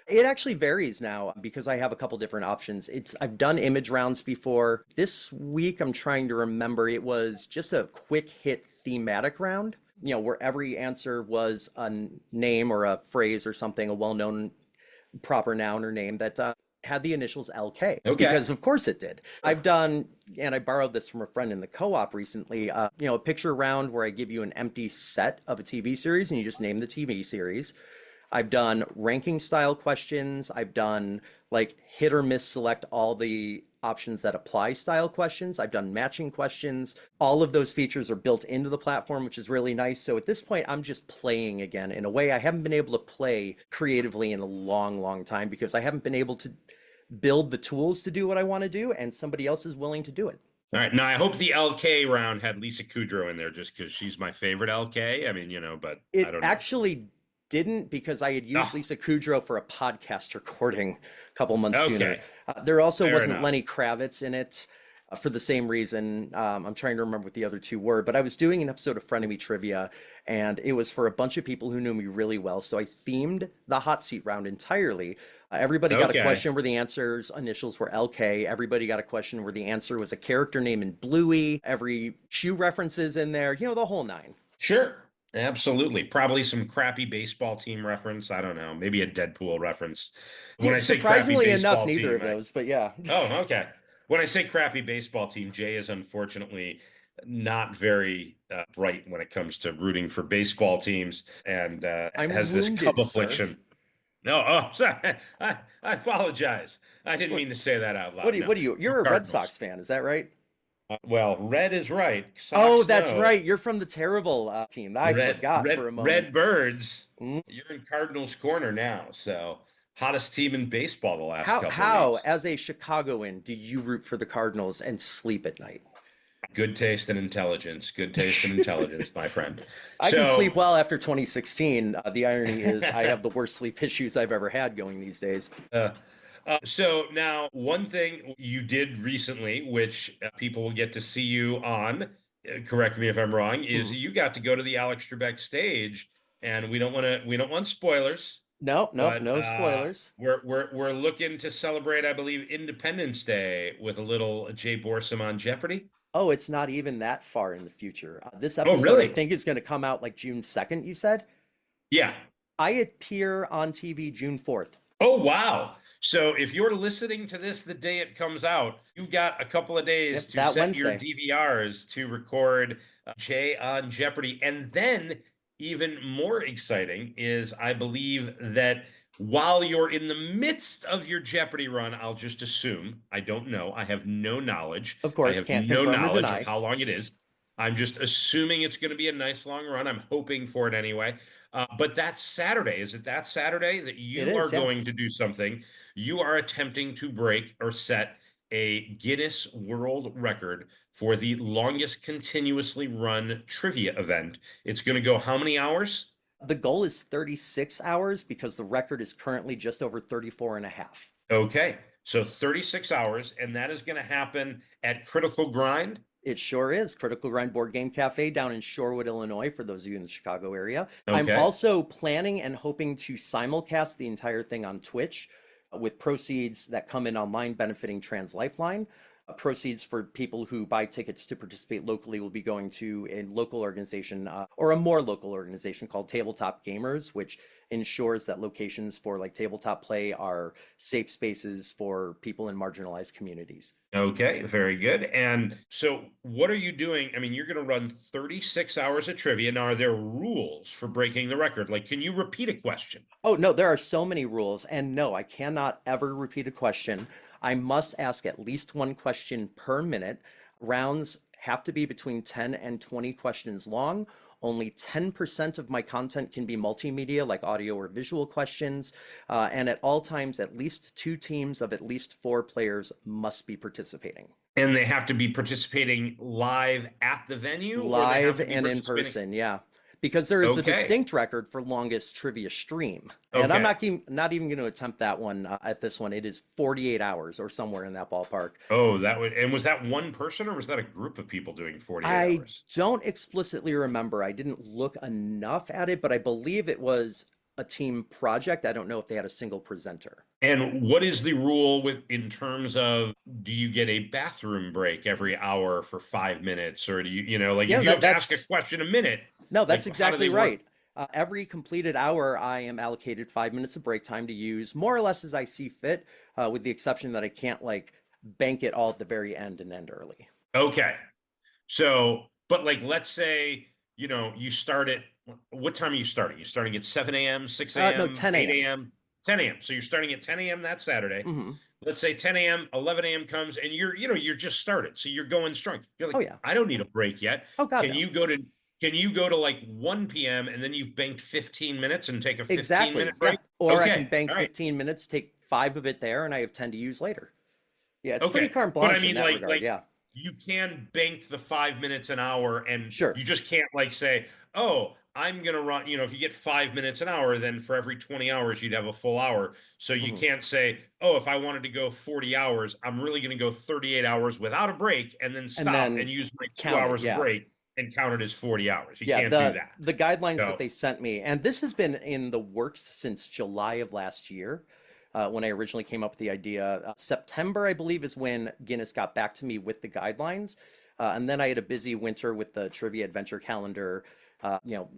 It actually varies now because I have a couple different options. I've done image rounds before. This week I'm trying to remember, it was just a quick hit thematic round, where every answer was a name or a phrase or something, a well-known proper noun or name that had the initials LK, Okay. because of course it did. I've done, and I borrowed this from a friend in the co-op recently, a picture round where I give you an empty set of a TV series and you just name the TV series. I've done ranking style questions. I've done like hit or miss select all the options that apply style questions. I've done matching questions. All of those features are built into the platform, which is really nice. So at this point, I'm just playing again in a way I haven't been able to play creatively in a long, long time because I haven't been able to build the tools to do what I want to do, and somebody else is willing to do it. All right. Now, I hope the LK round had Lisa Kudrow in there just because she's my favorite LK. I mean, but I It don't know. actually didn't, because I had used Oh, Lisa Kudrow for a podcast recording a couple months sooner. okay. There also Fair wasn't enough. Lenny Kravitz in it for the same reason. I'm trying to remember what the other two were, but I was doing an episode of Frenemy Trivia, and it was for a bunch of people who knew me really well. So I themed the hot seat round entirely. Everybody got a Okay. question where the answer's initials were LK. Everybody got a question where the answer was a character name in Bluey. Every shoe references in there, the whole nine. Sure. Absolutely. Probably some crappy baseball team reference. I don't know. Maybe a Deadpool reference. When Yeah, I say crappy surprisingly enough, baseball neither team, of those, but yeah. oh, okay. When I say crappy baseball team, Jay is unfortunately not very bright when it comes to rooting for baseball teams and I'm has this cub wounded, sir. affliction. No, oh, sorry. I apologize. I didn't What? mean to say that out What loud. do you? No, What do you? go You're a Red Cardinals. Sox fan, is that right? Well, red is right. Oh, Sox, that's no. right. You're from the terrible team. I forgot for a moment. Red birds. Mm. You're in Cardinals corner now. So hottest team in baseball the last couple of How, weeks. as a Chicagoan, do you root for the Cardinals and sleep at night? Good taste and intelligence. Good taste and intelligence, my friend. I can So sleep well after 2016. The irony is, I have the worst sleep issues I've ever had going these days. uh, so now one thing you did recently, which people will get to see you on, correct me if I'm wrong, is Hmm. you got to go to the Alex Trebek stage, and we don't want spoilers. No, no, But no spoilers. we're looking to celebrate, I believe, Independence Day with a little Jay Borsom on Jeopardy. Oh, it's not even that far in the future. This Oh, episode, I really? think, is going to come out like June 2nd, you said? Yeah. I appear on TV June 4th. Oh, wow. So if you're listening to this the day it comes out, you've got a couple of days Yep, to that set your Wednesday. DVRs to record Jay on Jeopardy. And then, even more exciting is I believe that while you're in the midst of your Jeopardy run, I'll just assume, I don't know, I have no knowledge. Of I course, have can't no confirm or knowledge of deny. how long it is. I'm just assuming it's going to be a nice long run. I'm hoping for it anyway. But that's Saturday. Is it that Saturday that It you are is, yeah. going to do something? You are attempting to break or set a Guinness World Record for the longest continuously run trivia event. It's going to go how many hours? The goal is 36 hours because the record is currently just over 34 and a half. Okay. So 36 hours, and that is going to happen at Critical Grind. It sure is. Critical Grind Board Game Cafe down in Shorewood, Illinois, for those of you in the Chicago area. I'm Okay. also planning and hoping to simulcast the entire thing on Twitch with proceeds that come in online benefiting Trans Lifeline. Proceeds for people who buy tickets to participate locally will be going to a local organization or a more local organization called Tabletop Gamers, which ensures that locations for like tabletop play are safe spaces for people in marginalized communities. Okay, very good. And so what are you doing? I mean, you're going to run 36 hours of trivia. Now, are there rules for breaking the record? Like, can you repeat a question? Oh, no, there are so many rules. And no, I cannot ever repeat a question. I must ask at least one question per minute. Rounds have to be between 10 and 20 questions long. Only 10% of my content can be multimedia, like audio or visual questions. And at all times, at least two teams of at least four players must be participating. And they have to be participating live at the venue, or they have Live to be and in participating? person, yeah. Because there is a Okay. distinct record for longest trivia stream. And I'm Okay. not even going to attempt that one at this one. It is 48 hours or somewhere in that ballpark. Oh, that would, and was that one person or was that a group of people doing 48 I hours? don't explicitly remember. I didn't look enough at it, but I believe it was a team project. I don't know if they had a single presenter. And what is the rule with in terms of, do you get a bathroom break every hour for 5 minutes, or do you know, like if Yeah, you have to ask a that's question a minute, no, that's like how do exactly they work? right. Every completed hour, I am allocated 5 minutes of break time to use more or less as I see fit, with the exception that I can't like bank it all at the very end and end early. Okay. So, but like, let's say, you start at what time are you starting? You're starting at 7 a.m., 6 No, a.m., 10 8 a.m. a.m., 10 a.m. So you're starting at 10 a.m. that Saturday. Hmm. Let's say 10 a.m., 11 a.m. comes and you're just started. So you're going strong. You're Oh like, yeah. I don't need a break yet. Oh God, Can no. you go to can you go to like 1 p.m. and then you've banked 15 minutes and take a 15-minute Exactly. Yeah. break? Or I can Okay. bank All right. 15 minutes, take five of it there, and I have 10 to use later. Yeah, it's pretty Okay. carte But I blanche in mean, that like, regard. Yeah. you can bank the 5 minutes an hour, and Sure. you just can't like say, oh, I'm gonna run, if you get 5 minutes an hour, then for every 20 hours, you'd have a full hour. So you Hmm. can't say, oh, if I wanted to go 40 hours, I'm really gonna go 38 hours without a break and then And stop and then use my two count it. hours of Yeah. break and count it as 40 hours. You Yeah, can't do the that. the guidelines that So they sent me, and this has been in the works since July of last year, when I originally came up with the idea. September, I believe, is when Guinness got back to me with the guidelines, and then I had a busy winter with the trivia adventure calendar,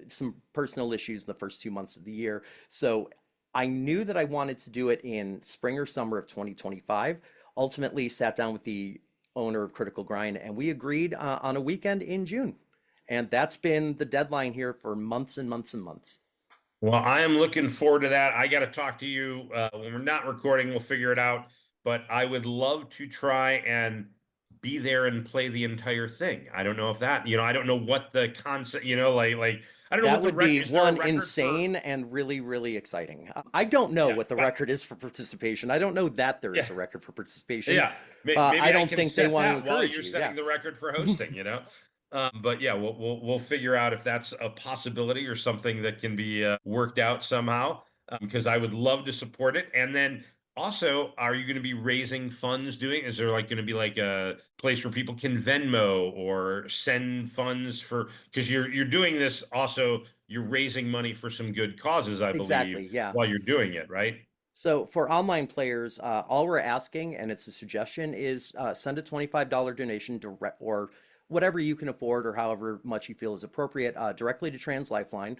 some personal issues in the first 2 months of the year. So I knew that I wanted to do it in spring or summer of 2025. Ultimately, sat down with the owner of Critical Grind, and we agreed on a weekend in June. And that's been the deadline here for months and months and months. well, I am looking forward to that. I got to talk to you when we're not recording. We'll figure it out. But I would love to try and be there and play the entire thing. I don't know if that, I don't know what the concept, like I don't know That what the would record be is. There a one record for? insane and really, really exciting. I don't know Yeah, what the but record is for participation. I don't know that there yeah, is a record for participation. yeah. I Maybe I don't can think they set want to that while encourage you're you. Yeah. setting the record for hosting. But yeah, we'll figure out if that's a possibility or something that can be worked out somehow. Because I would love to support it. And then also, are you going to be raising funds doing? Is there like going to be like a place where people can Venmo or send funds for? Because you're doing this also. You're raising money for some good causes, I believe, Exactly. Yeah. while you're doing it, right? So for online players, all we're asking, and it's a suggestion, is send a $25 donation direct or whatever you can afford or however much you feel is appropriate directly to Trans Lifeline.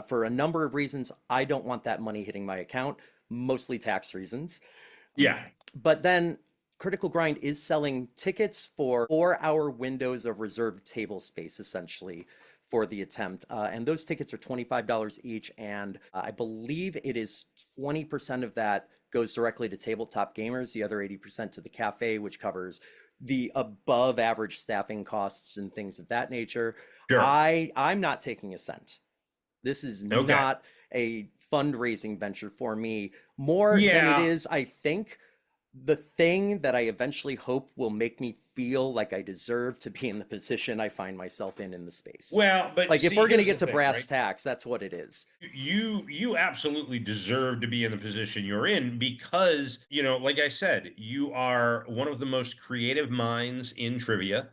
For a number of reasons, I don't want that money hitting my account, mostly tax reasons. Yeah. But then Critical Grind is selling tickets for 4 hour windows of reserved table space, essentially, for the attempt. And those tickets are $25 each. And I believe it is 20% of that goes directly to tabletop gamers, the other 80% to the cafe, which covers the above average staffing costs and things of that nature. Sure. I'm not taking a cent. This is Okay. not a fundraising venture for me, more than it Yeah. is, I think, the thing that I eventually hope will make me feel like I deserve to be in the position I find myself in the space. Well, but Like if see, we're going to here's the get to thing, brass right? tacks, that's what it is. You absolutely deserve to be in the position you're in because, like I said, you are one of the most creative minds in trivia.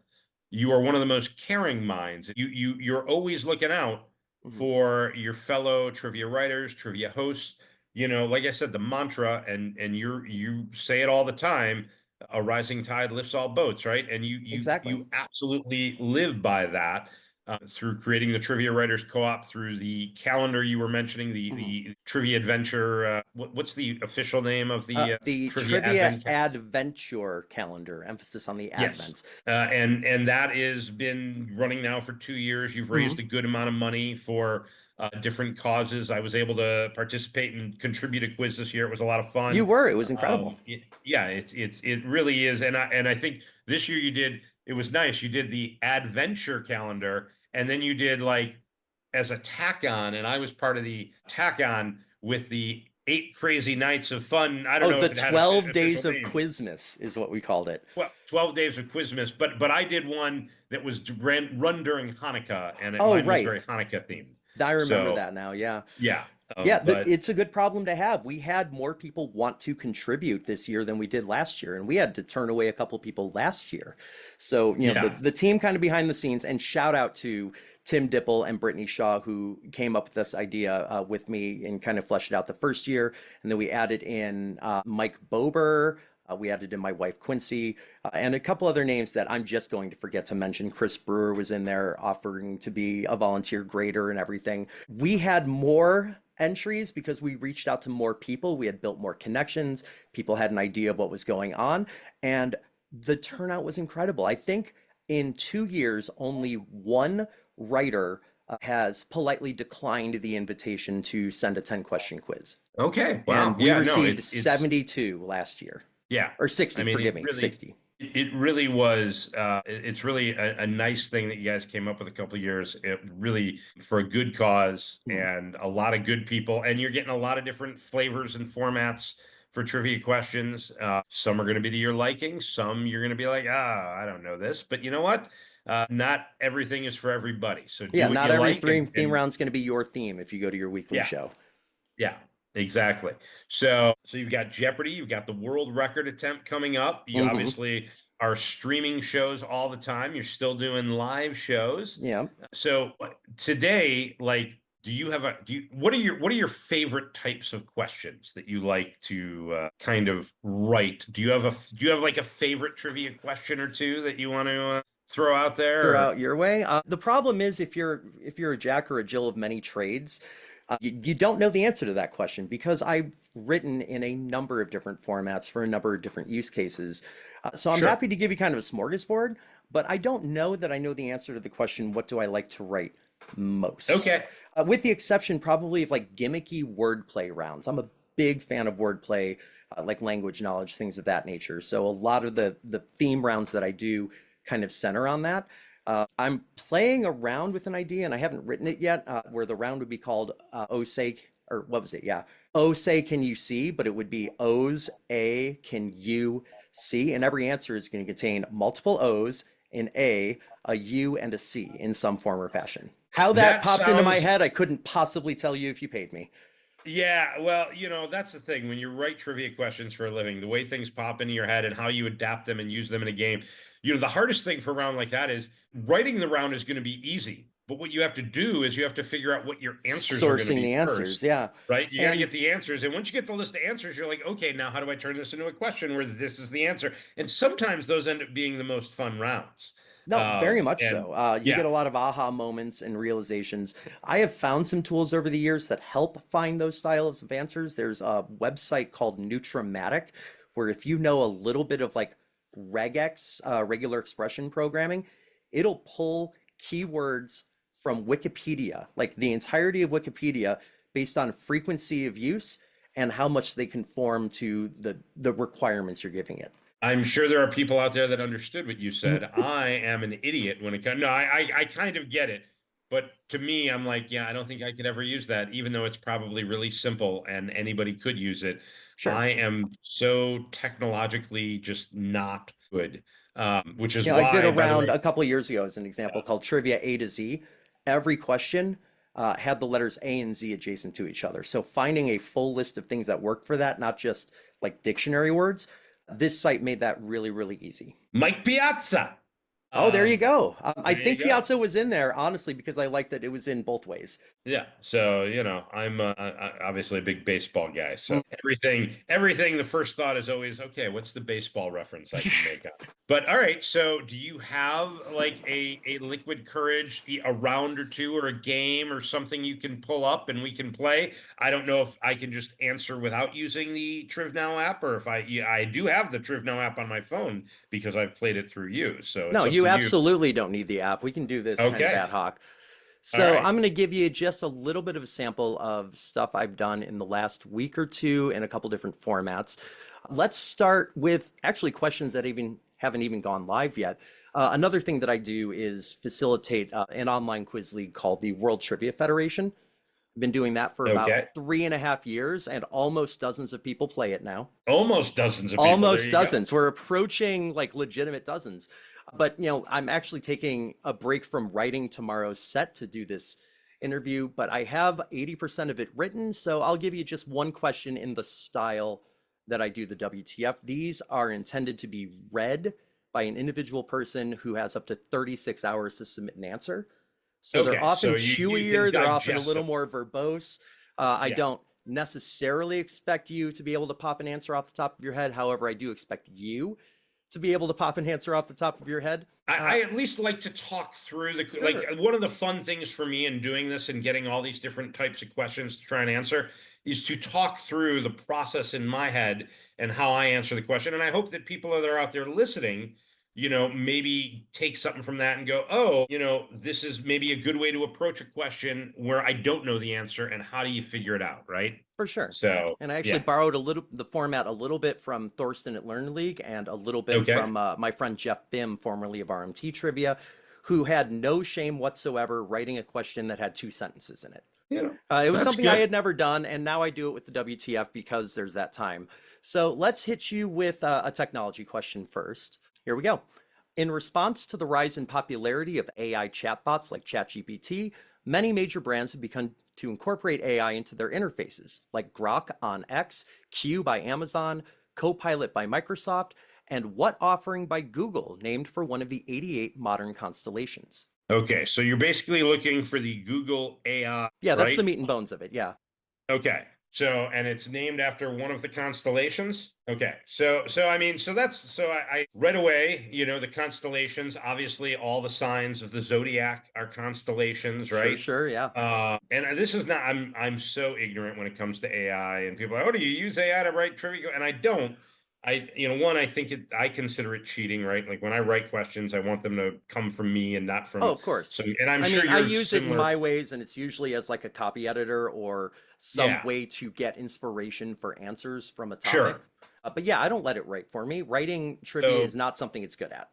You are one of the most caring minds. You're always looking out Mhm. for your fellow trivia writers, trivia hosts. Like I said, the mantra, and you say it all the time. a rising tide lifts all boats, right? And Exactly. you absolutely live by that. Through creating the Trivia Writers Co-op, through the calendar you were mentioning, Mhm. the Trivia Adventure. What's the official name of the The Trivia Trivia Advent? Adventure calendar, emphasis on the Yes. advent. And that has been running now for 2 years. You've raised a good amount of money for different causes. I was able to participate and contribute a quiz this year. It was a lot of You fun. were. It was incredible. Yeah, it really is. And I think this year you did, it was nice. You did the adventure calendar, and then you did like as a tack on, and I was part of the tack on with the 8 crazy nights of fun. I don't Oh, know the if it had twelve official days of name. Quizmas is what we called it. Well, 12 days of Quizmas, but I did one that was run during Hanukkah, and Oh, mine was right. very Hanukkah themed. I remember So that now. Yeah. yeah, Yeah, but it's a good problem to have. We had more people want to contribute this year than we did last year, and we had to turn away a couple people last year. So, yeah, the team kind of behind the scenes, and shout out to Tim Dipple and Brittany Shaw, who came up with this idea with me and kind of fleshed it out the first year. And then we added in Mike Bober. We added in my wife Quincy and a couple other names that I'm just going to forget to mention. Chris Brewer was in there offering to be a volunteer grader and everything. We had more entries because we reached out to more people. We had built more connections. People had an idea of what was going on. And the turnout was incredible. I think in 2 years, only one writer has politely declined the invitation to send a 10-question quiz. okay, wow, And we yeah, no, received it's 72 last year, yeah. or I 60, mean, forgive me, 60. it really was. It's really a nice thing that you guys came up with a couple of years. It really for a good cause Mhm. and a lot of good people, and you're getting a lot of different flavors and formats for trivia questions. Some are going to be to your liking. Some you're going to be like, I don't know this, but you know what? Not everything is for everybody. So do Yeah, what not you every like, theme and round is going to be your theme if you go to your weekly yeah, show. yeah, exactly. So you've got Jeopardy, you've got the world record attempt coming up. You Hmm. obviously are streaming shows all the time. You're still doing live shows. Yeah. So today, like, what are your favorite types of questions that you like to kind of write? Do you have like a favorite trivia question or two that you want to throw out there? Throw Or? out your way. The problem is if you're a Jack or a Jill of many trades, you don't know the answer to that question because I've written in a number of different formats for a number of different use cases. So I'm Sure. happy to give you kind of a smorgasbord, but I don't know that I know the answer to the question, what do I like to write most? Okay. With the exception probably of like gimmicky wordplay rounds. I'm a big fan of wordplay, like language knowledge, things of that nature. So a lot of the theme rounds that I do kind of center on that. I'm playing around with an idea, and I haven't written it yet, where the round would be called "Oh Say," or what was it? Yeah, "Oh Say Can You See?" But it would be "O's A Can You See?" And every answer is going to contain multiple O's, an a U, and a C in some form or fashion. How that That popped into my sounds head, I couldn't possibly tell you if you paid me. Yeah, well, that's the thing. When you write trivia questions for a living, the way things pop into your head and how you adapt them and use them in a game, the hardest thing for a round like that is writing the round is going to be easy. But what you have to do is you have to figure out what your answers are going to Sourcing be the answers, first, yeah. right? You got to And get the answers. And once you get the list of answers, you're like, okay, now how do I turn this into a question where this is the answer? And sometimes those end up being the most fun rounds. no, very much And so. You yeah, get a lot of aha moments and realizations. I have found some tools over the years that help find those styles of answers. There's a website called Nutramatic, where if you know a little bit of like regex, regular expression programming, it'll pull keywords from Wikipedia, like the entirety of Wikipedia, based on frequency of use and how much they conform to the requirements you're giving it. I'm sure there are people out there that understood what you said. I am an idiot when it comes. No, I kind of get it, but to me, I'm like, yeah, I don't think I could ever use that, even though it's probably really simple and anybody could use it. Sure. I am so technologically just not good, which is I did a why, by the round way, a couple of years ago as an example called Trivia A to Z. Every question had the letters A and Z adjacent to each other. So finding a full list of things that work for that, not just like dictionary words, this site made that really, really easy. Mike Piazza. Oh, there you Um, go. I there you think go. Piazza was in there, honestly, because I liked that it was in both ways. Yeah, so I'm obviously a big baseball guy. So everything. The first thought is always, okay, what's the baseball reference I can make up? But all right, so do you have like a liquid courage, a round or two, or a game or something you can pull up and we can play? I don't know if I can just answer without using the TrivNow app, or if yeah, I do have the TrivNow app on my phone because I've played it through you. So No, it's up you to you. absolutely don't need the app. We can do this kind of Okay, ad hoc. all So right, I'm going to give you just a little bit of a sample of stuff I've done in the last week or two in a couple different formats. Let's start with actually questions that even haven't even gone live yet. Another thing that I do is facilitate an online quiz league called the World Trivia Federation. I've been doing that for about okay. 3.5 years, and almost dozens of people play it now. Almost dozens of people. There Almost you go. dozens. We're approaching like legitimate dozens. But I'm actually taking a break from writing tomorrow's set to do this interview, but I have 80% of it written, so I'll give you just one question in the style that I do the WTF. These are intended to be read by an individual person who has up to 36 hours to submit an answer. So they're Okay, often so you can chewier, they're often a digest little them. more verbose. I Yeah. don't necessarily expect you to be able to pop an answer off the top of your head. However, I do expect you to be able to pop an answer off the top of your head. I at least like to talk through like Sure. one of the fun things for me in doing this and getting all these different types of questions to try and answer is to talk through the process in my head and how I answer the question. And I hope that people that are out there listening, maybe take something from that and go, oh, this is maybe a good way to approach a question where I don't know the answer, and how do you figure it out, right? For sure. So, And I actually yeah. borrowed the format a little bit from Thorsten at Learn League and a little bit Okay. from my friend Jeff Bim, formerly of RMT Trivia, who had no shame whatsoever writing a question that had two sentences in it. It was That's something I good. had never done, and now I do it with the WTF because there's that time. So let's hit you with a technology question first. Here we go. In response to the rise in popularity of AI chatbots like ChatGPT, many major brands have begun to incorporate AI into their interfaces, like Grok on X, Q by Amazon, Copilot by Microsoft, and What Offering by Google, named for one of the 88 modern constellations. Okay, so you're basically looking for the Google AI, Yeah, that's the right? meat and bones of it. Yeah, Okay. So, and it's named after one of the constellations. Okay. So I right away, the constellations, obviously all the signs of the zodiac are constellations, sure, right? sure. Yeah. And this is not, I'm so ignorant when it comes to AI, and people are like, oh, do you use AI to write trivia? And I don't. One, I consider it cheating, right? Like when I write questions, I want them to come from me and not Oh, from of course. some, and I'm I sure mean, I you're use it in similar. my ways, and it's usually as like a copy editor or some Yeah, way to get inspiration for answers from a topic. sure. But yeah, I don't let it write for me. Writing trivia So is not something it's good at.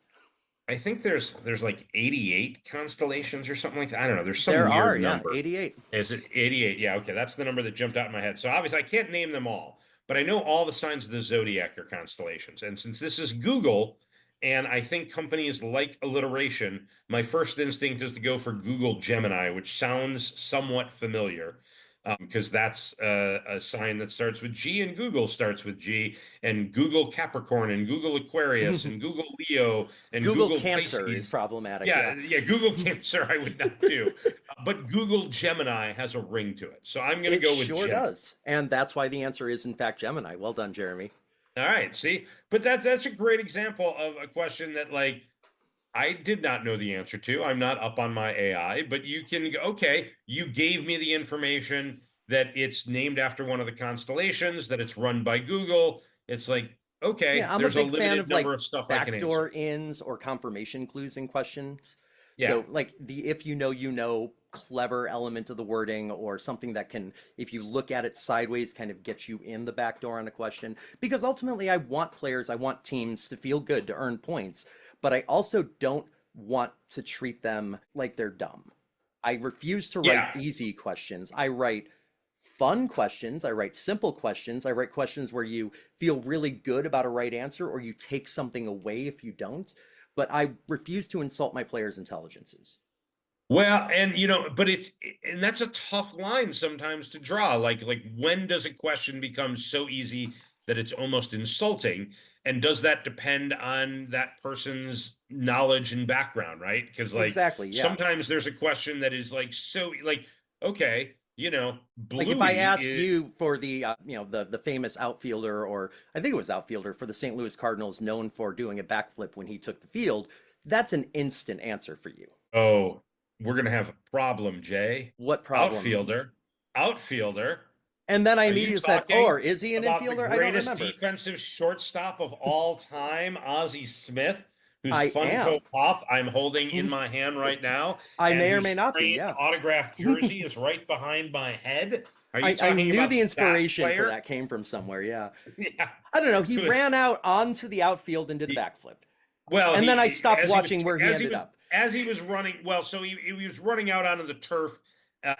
I think there's like 88 constellations or something like that. I don't know. There's some There are, weird yeah, number. 88. Is it 88? Yeah, okay. That's the number that jumped out in my head. So obviously I can't name them all, but I know all the signs of the zodiac are constellations. And since this is Google, and I think companies like alliteration, my first instinct is to go for Google Gemini, which sounds somewhat familiar. Because that's a sign that starts with G, and Google starts with G, and Google Capricorn, and Google Aquarius, and Google Leo, and Google Google Cancer is Pisces. problematic. Yeah, Yeah, yeah, Google Cancer I would not do. But Google Gemini has a ring to it. So I'm going to it go with sure Gemini. does. And that's why the answer is, in fact, Gemini. Well done, Jeremy. All right, see? But that's a great example of a question that like I did not know the answer to. I'm not up on my AI, but you can go, okay, you gave me the information that it's named after one of the constellations, that it's run by Google. It's like, okay, Yeah, I'm a there's a big fan limited of number like of stuff I can backdoor answer. ins or confirmation clues in questions. Yeah. So, like the if you know clever element of the wording or something that can, if you look at it sideways, kind of get you in the back door on a question. Because ultimately, I want players, I want teams to feel good, to earn points, but I also don't want to treat them like they're dumb. I refuse to write Yeah. easy questions. I write fun questions. I write simple questions. I write questions where you feel really good about a right answer or you take something away if you don't. But I refuse to insult my players' intelligences. Well, and but and that's a tough line sometimes to draw. Like when does a question become so easy that it's almost insulting? And does that depend on that person's knowledge and background, right? Because like Exactly. Yeah. sometimes there's a question that is like so like okay, Like if I Bluey asked is, you for the the famous outfielder, or I think it was outfielder for the St. Louis Cardinals, known for doing a backflip when he took the field, that's an instant answer for you. oh, we're gonna have a problem, Jay. What problem? Outfielder, outfielder. And then I Are you immediately said, "Oh, talking or is he an about the infielder? I don't greatest remember." defensive shortstop of all time, Ozzie Smith, whose I am. Funko Pop I'm holding in my hand right now, I and may or whose may not be, framed yeah. autographed jersey is right behind my head? Are you I talking knew about the that inspiration for player? that came from somewhere, yeah. Yeah, I don't know. He it was ran out onto the outfield and did a he, backflip. well, And then I he stopped watching where he ended up. as he was running. Well, so he was running out onto the turf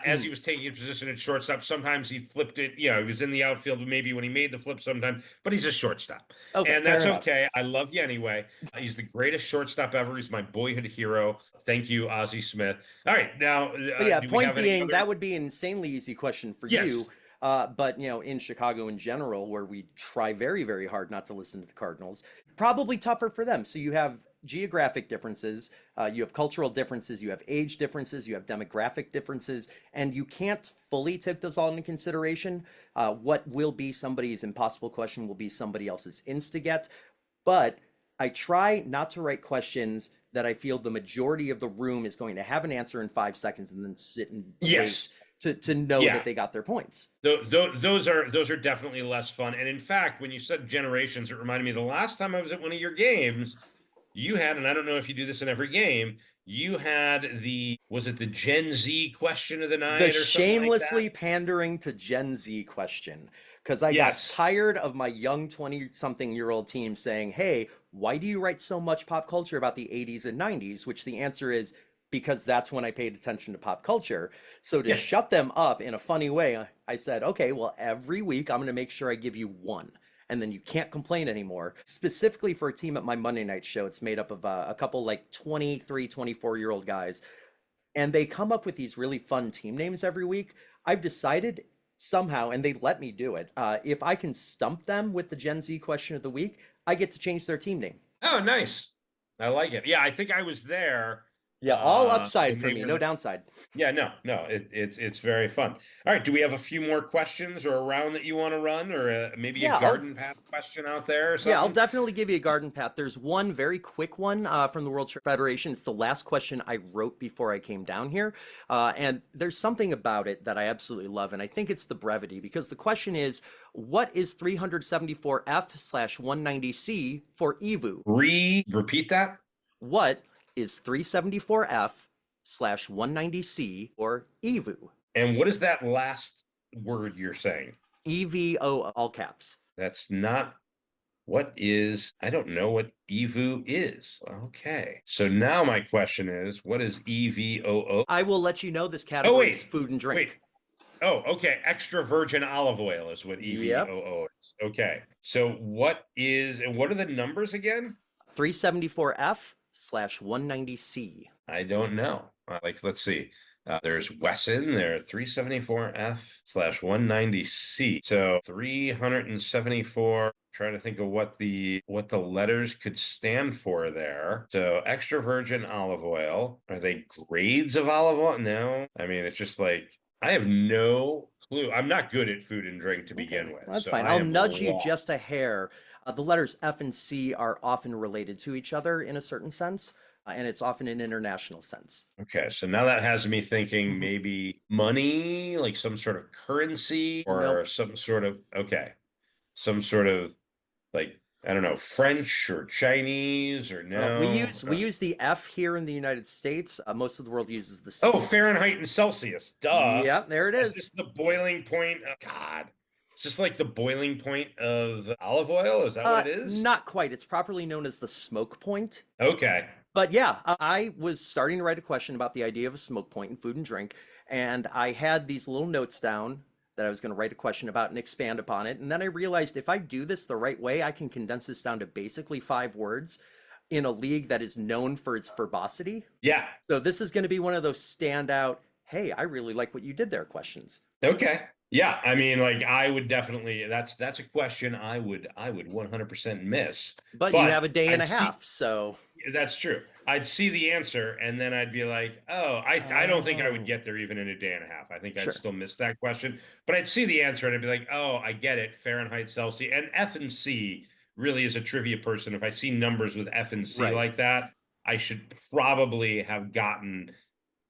as he Mm, was taking his position at shortstop. Sometimes he flipped it. He was in the outfield, maybe when he made the flip. Sometimes, but he's a shortstop, okay, and fair that's enough. okay. I love you anyway. He's the greatest shortstop ever. He's my boyhood hero. Thank you, Ozzie Smith. All right, now But yeah, do we point have any being, other? that would be an insanely easy question for you. Yes. But in Chicago in general, where we try very, very hard not to listen to the Cardinals, probably tougher for them. So you have geographic differences, you have cultural differences, you have age differences, you have demographic differences, and you can't fully take those all into consideration. What will be somebody's impossible question will be somebody else's instigate. But I try not to write questions that I feel the majority of the room is going to have an answer in 5 seconds and then sit and wait Yes. to know Yeah. that they got their points. Those are definitely less fun. And in fact, when you said generations, it reminded me the last time I was at one of your games, you had, and I don't know if you do this in every game, you had was it the Gen Z question of the The night or something like that? shamelessly pandering to Gen Z question, because I got Yes. tired of my young 20-something-year-old team saying, "Hey, why do you write so much pop culture about the 80s and 90s?" Which the answer is because that's when I paid attention to pop culture. So to Yeah. shut them up in a funny way, I said, "Okay, well, every week I'm going to make sure I give you one." And then you can't complain anymore. Specifically for a team at my Monday night show, it's made up of a couple like 23, 24-year-old guys, and they come up with these really fun team names every week. I've decided somehow, and they let me do it, if I can stump them with the Gen Z question of the week, I get to change their team name. Oh, nice. I like it. Yeah, I think I was there Yeah, all upside when for they me, were no downside. yeah, no, it's very fun. All right, do we have a few more questions or a round that you want to run, or maybe a Yeah, I'll garden path question out there or yeah, I'll something? definitely give you a garden path. There's one very quick one from the World Trade Federation. It's the last question I wrote before I came down here. And there's something about it that I absolutely love. And I think it's the brevity, because the question is, what is 374F/190C for EVU? Repeat that. What is 374F/190C or EVU? And what is that last word you're saying? EVO, all caps. That's not I don't know what EVU is. Okay. So now my question is, what is EVOO? I will let you know this Oh, category is wait, food and wait. drink. Oh, okay. Extra virgin olive oil is what Yep. EVOO is. Okay. So and what are the numbers again? 374F/190C. I don't know. Let's see. There's Wesson there, 374F/190C. So 374. Trying to think of what the letters could stand for there. So extra virgin olive oil. Are they grades of olive oil? No. I mean, it's just like I have no clue. I'm not good at food and drink to Okay, begin with, that's so fine. I I'll am nudge you just a lost. hair. The letters F and C are often related to each other in a certain sense, and it's often an international sense. Okay, so now that has me thinking Mhm. maybe money, like some sort of currency or Nope. some sort of like, I don't know, French or Chinese or We no. use we use the F here in the United States. Most of the world uses the Oh, C. Fahrenheit and Celsius. Duh. Yep, there it Is is. this the boiling point? Oh, God. Is this like the boiling point of olive oil? Is that what it is? Not quite. It's properly known as the smoke point. Okay. But yeah, I was starting to write a question about the idea of a smoke point in food and drink, and I had these little notes down that I was going to write a question about and expand upon it. And then I realized if I do this the right way, I can condense this down to basically 5 words in a league that is known for its verbosity. Yeah. So this is going to be one of those standout, hey, I really like what you did there questions. Okay. Yeah, I mean, like I would definitely that's a question I would 100% miss. But you But have a day and I've a seen half, so That's true. I'd see the answer and then I'd be like, oh, I don't think I would Oh, get there even in a day and a half. I think I'd sure. still miss that question. But I'd see the answer and I'd be like, oh, I get it. Fahrenheit, Celsius, and F and C really is a trivia person. If I see numbers with F and C Right. like that, I should probably have gotten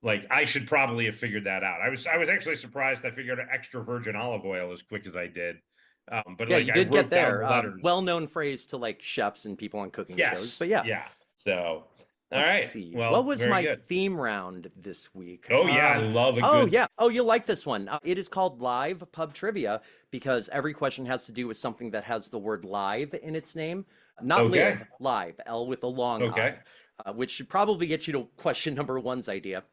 like I should probably have figured that out. I was actually surprised I figured out extra virgin olive oil as quick as I did. But Yeah, like you I did get wrote down there. the letters. Well-known phrase to like chefs and people on cooking shows. Yes. But yeah, Yeah. So, all let's right. see. What Well, was very my good. theme round this week? Oh yeah, I love a Oh good. yeah. Oh, you'll like this one. It is called Live Pub Trivia because every question has to do with something that has the word live in its name. Not Okay. live, live, L with a long Okay. I, which should probably get you to question number one's idea.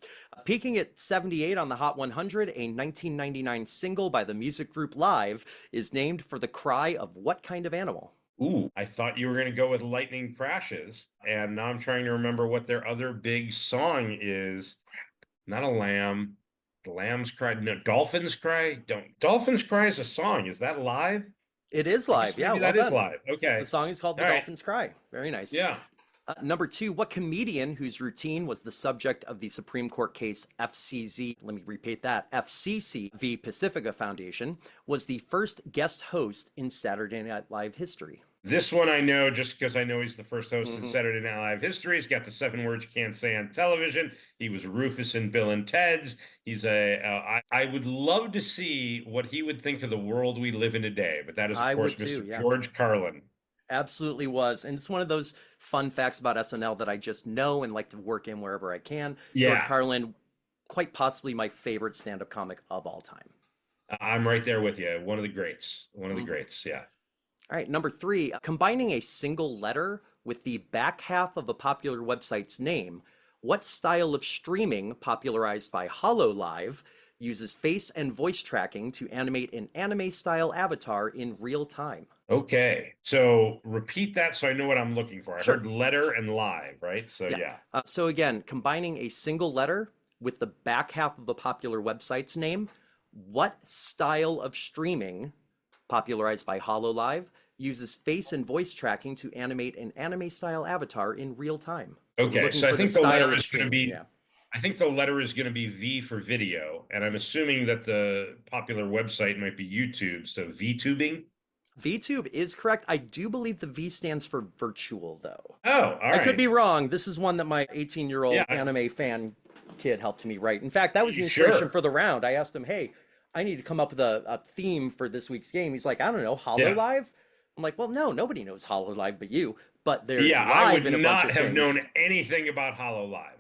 Peaking at 78 on the Hot 100, a 1999 single by the music group Live is named for the cry of what kind of animal? Ooh, I thought you were going to go with Lightning Crashes, and now I'm trying to remember what their other big song is. Not a lamb. The lambs cry. No, dolphins cry. Don't dolphins cry is a song. Is that live? It is I guess live. Yeah, maybe well that is done. live. Okay. The song is called The All right. Dolphins Cry. Very nice. Yeah. Number two, what comedian whose routine was the subject of the Supreme Court case FCZ, let me repeat that, FCC v. Pacifica Foundation, was the first guest host in Saturday Night Live history? This one I know just because I know he's the first host in Mhm. Saturday Night Live history. He's got the 7 words you can't say on television. He was Rufus in Bill and Ted's. He's I would love to see what he would think of the world we live in today. But that is, of I course, would too, Mr. yeah. George Carlin. Absolutely was. And it's one of those fun facts about SNL that I just know and like to work in wherever I can. George Yeah, Carlin, quite possibly my favorite stand-up comic of all time. I'm right there with you. One of the greats. One of the Mhm. greats. Yeah. All right, number three, combining a single letter with the back half of a popular website's name, what style of streaming popularized by HoloLive uses face and voice tracking to animate an anime-style avatar in real time? Okay. So repeat that so I know what I'm looking for. I Sure. heard letter and live, right? So Yeah. yeah. So again, combining a single letter with the back half of a popular website's name, what style of streaming popularized by HoloLive uses face and voice tracking to animate an anime-style avatar in real time? So we're Okay. looking So I for the think the style letter of is going to streaming. be Yeah. I think the letter is going to be V for video, and I'm assuming that the popular website might be YouTube, so VTubing. VTube is correct. I do believe the V stands for virtual, though. Oh, all I could right. be wrong. This is one that my 18-year-old Yeah, anime fan kid helped me write. In fact, that was the inspiration sure. for the round. I asked him, hey, I need to come up with a theme for this week's game. He's like, I don't know, Yeah. HoloLive? I'm like, well, no, nobody knows HoloLive but you. But there's Yeah, I live would in a bunch not of have things. known anything about HoloLive.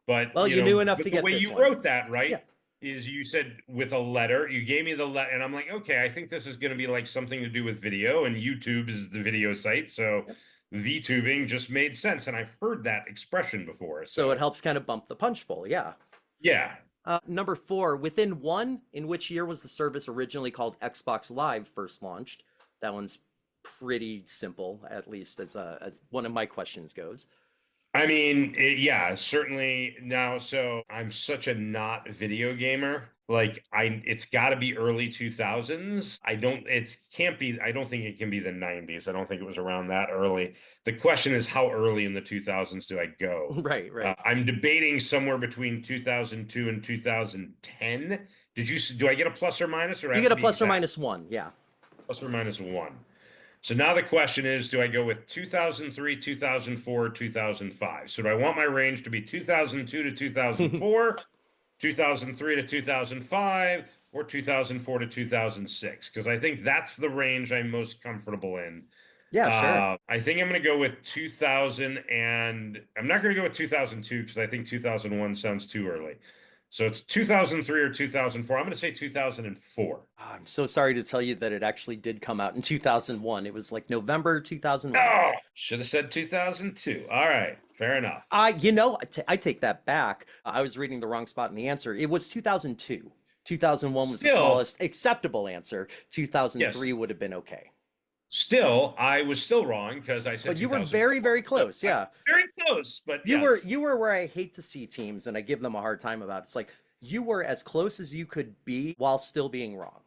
But, Well, you knew enough but to the get way this you one. wrote that, right, Yeah. is you said with a letter, you gave me the letter, and I'm like, okay, I think this is going to be like something to do with video, and YouTube is the video site. So Yep. VTubing just made sense. And I've heard that expression before. So it So helps kind of bump the punch bowl. Yeah. yeah. Number four, within one, in which year was the service originally called Xbox Live first launched? That one's pretty simple, at least as one of my questions goes. I mean, yeah, certainly now. So I'm such a not video gamer. Like it's got to be early 2000s. Can't be. I don't think it can be the 90s. I don't think it was around that early. The question is, how early in the 2000s do I go? Right, right. I'm debating somewhere between 2002 and 2010. Do I get a plus or minus, or You have get to a be plus or exact? minus one. Yeah. Plus or minus one. So now the question is, do I go with 2003, 2004, 2005? So do I want my range to be 2002 to 2004, 2003 to 2005, or 2004 to 2006? Because I think that's the range I'm most comfortable in. Yeah, sure. I think I'm going to go with 2000, and I'm not going to go with 2002 because I think 2001 sounds too early. So it's 2003 or 2004. I'm going to say 2004. I'm so sorry to tell you that it actually did come out in 2001. It was like November 2001. Oh, should have said 2002. All right, fair enough. I take that back. I was reading the wrong spot in the answer. It was 2002. 2001 was the Still, smallest acceptable answer. 2003 yes. would have been okay. Still, I was still wrong because I said But you were 2004. very, very close. I'm Yeah. very close, but You were yes. you were where I hate to see teams and I give them a hard time about. It's like you were as close as you could be while still being wrong.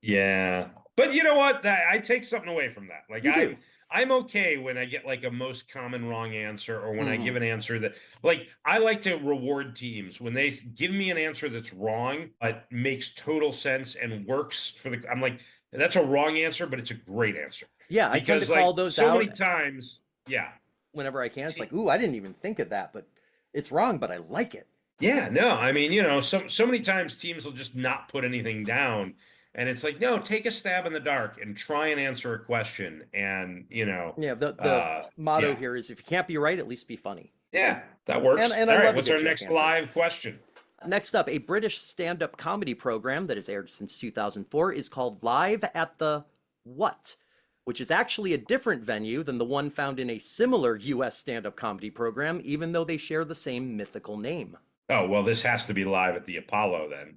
Yeah. But you know what? I take something away from that. Like You do. I'm okay when I get like a most common wrong answer, or when I Hmm. give an answer that, like, I like to reward teams when they give me an answer that's wrong but makes total sense and works for the. I'm like, that's a wrong answer, but it's a great answer. Yeah, I tend to Because call like those so many out times, yeah. whenever I can. It's like, Te- ooh, I didn't even think of that, but it's wrong, but I like it. Yeah, no, I mean, so many times teams will just not put anything down, and it's like, no, take a stab in the dark and try and answer a question, and Yeah, the motto yeah, here is if you can't be right, at least be funny. yeah, that And works. and I All right, love a what's good our joke next answer. live question? Next up, a British stand-up comedy program that has aired since 2004 is called Live at the What, which is actually a different venue than the one found in a similar US stand-up comedy program, even though they share the same mythical name. Oh, well, this has to be live at the Apollo then.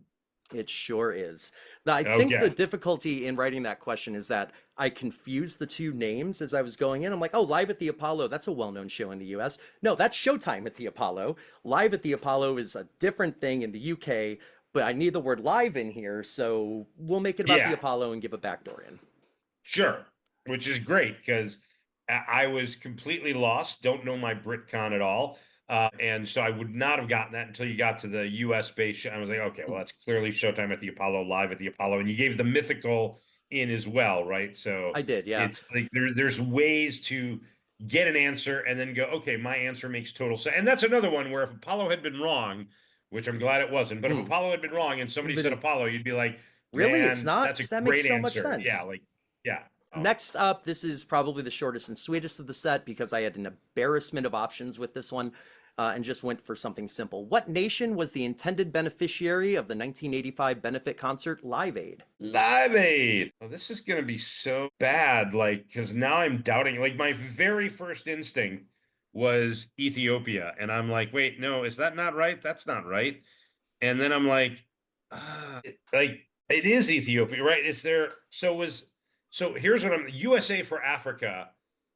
It sure is. Now, I think the Okay. difficulty in writing that question is that I confused the two names as I was going in. I'm like, oh, Live at the Apollo, that's a well-known show in the US. No, that's Showtime at the Apollo. Live at the Apollo is a different thing in the UK, but I need the word live in here, so we'll make it about the Yeah, Apollo and give a backdoor in. sure. Which is great because I was completely lost, don't know my BritCon at all. And so I would not have gotten that until you got to the US based show. I was like, okay, well, Mm, that's clearly Showtime at the Apollo, live at the Apollo. And you gave the mythical in as well, right? So I did, yeah. it's like there's ways to get an answer and then go, okay, my answer makes total sense. And that's another one where if Apollo had been wrong, which I'm glad it wasn't, but if Mm. Apollo had been wrong and somebody said But Apollo, you'd be like, really, it's man, not? that's a Because that makes great so much answer. Yeah, sense. like, yeah. Next up, this is probably the shortest and sweetest of the set because I had an embarrassment of options with this one and just went for something simple. What nation was the intended beneficiary of the 1985 benefit concert Live Aid? Live Aid. Oh, this is going to be so bad. Like, because now I'm doubting. Like, my very first instinct was Ethiopia. And I'm like, wait, no, is that not right? That's not right. And then I'm like, like, it is Ethiopia, right? Is there, so here's what USA for Africa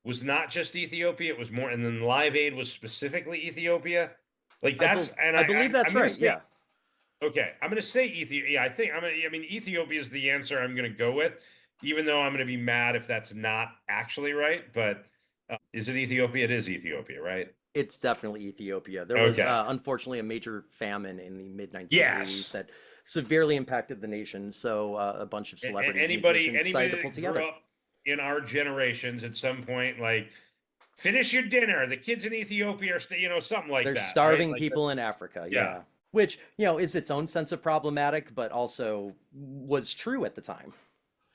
was not just Ethiopia, it was more, and then Live Aid was specifically Ethiopia. Like, that's, and I believe I'm that's going to right. say, Yeah. okay, I'm going to say Ethiopia. Yeah, I mean, Ethiopia is the answer I'm going to go with, even though I'm going to be mad if that's not actually right. But is it Ethiopia? It is Ethiopia, right? It's definitely Ethiopia. There was Okay. unfortunately a major famine in the mid 1980s Yes. that severely impacted the nation. So a bunch of celebrities, musicians decided to Anybody pull that grew together. up in our generations at some point, like, finish your dinner. The kids in Ethiopia are, something like There's that, right? starving Like, people in Africa, yeah. yeah. Which, is its own sense of problematic, but also was true at the time.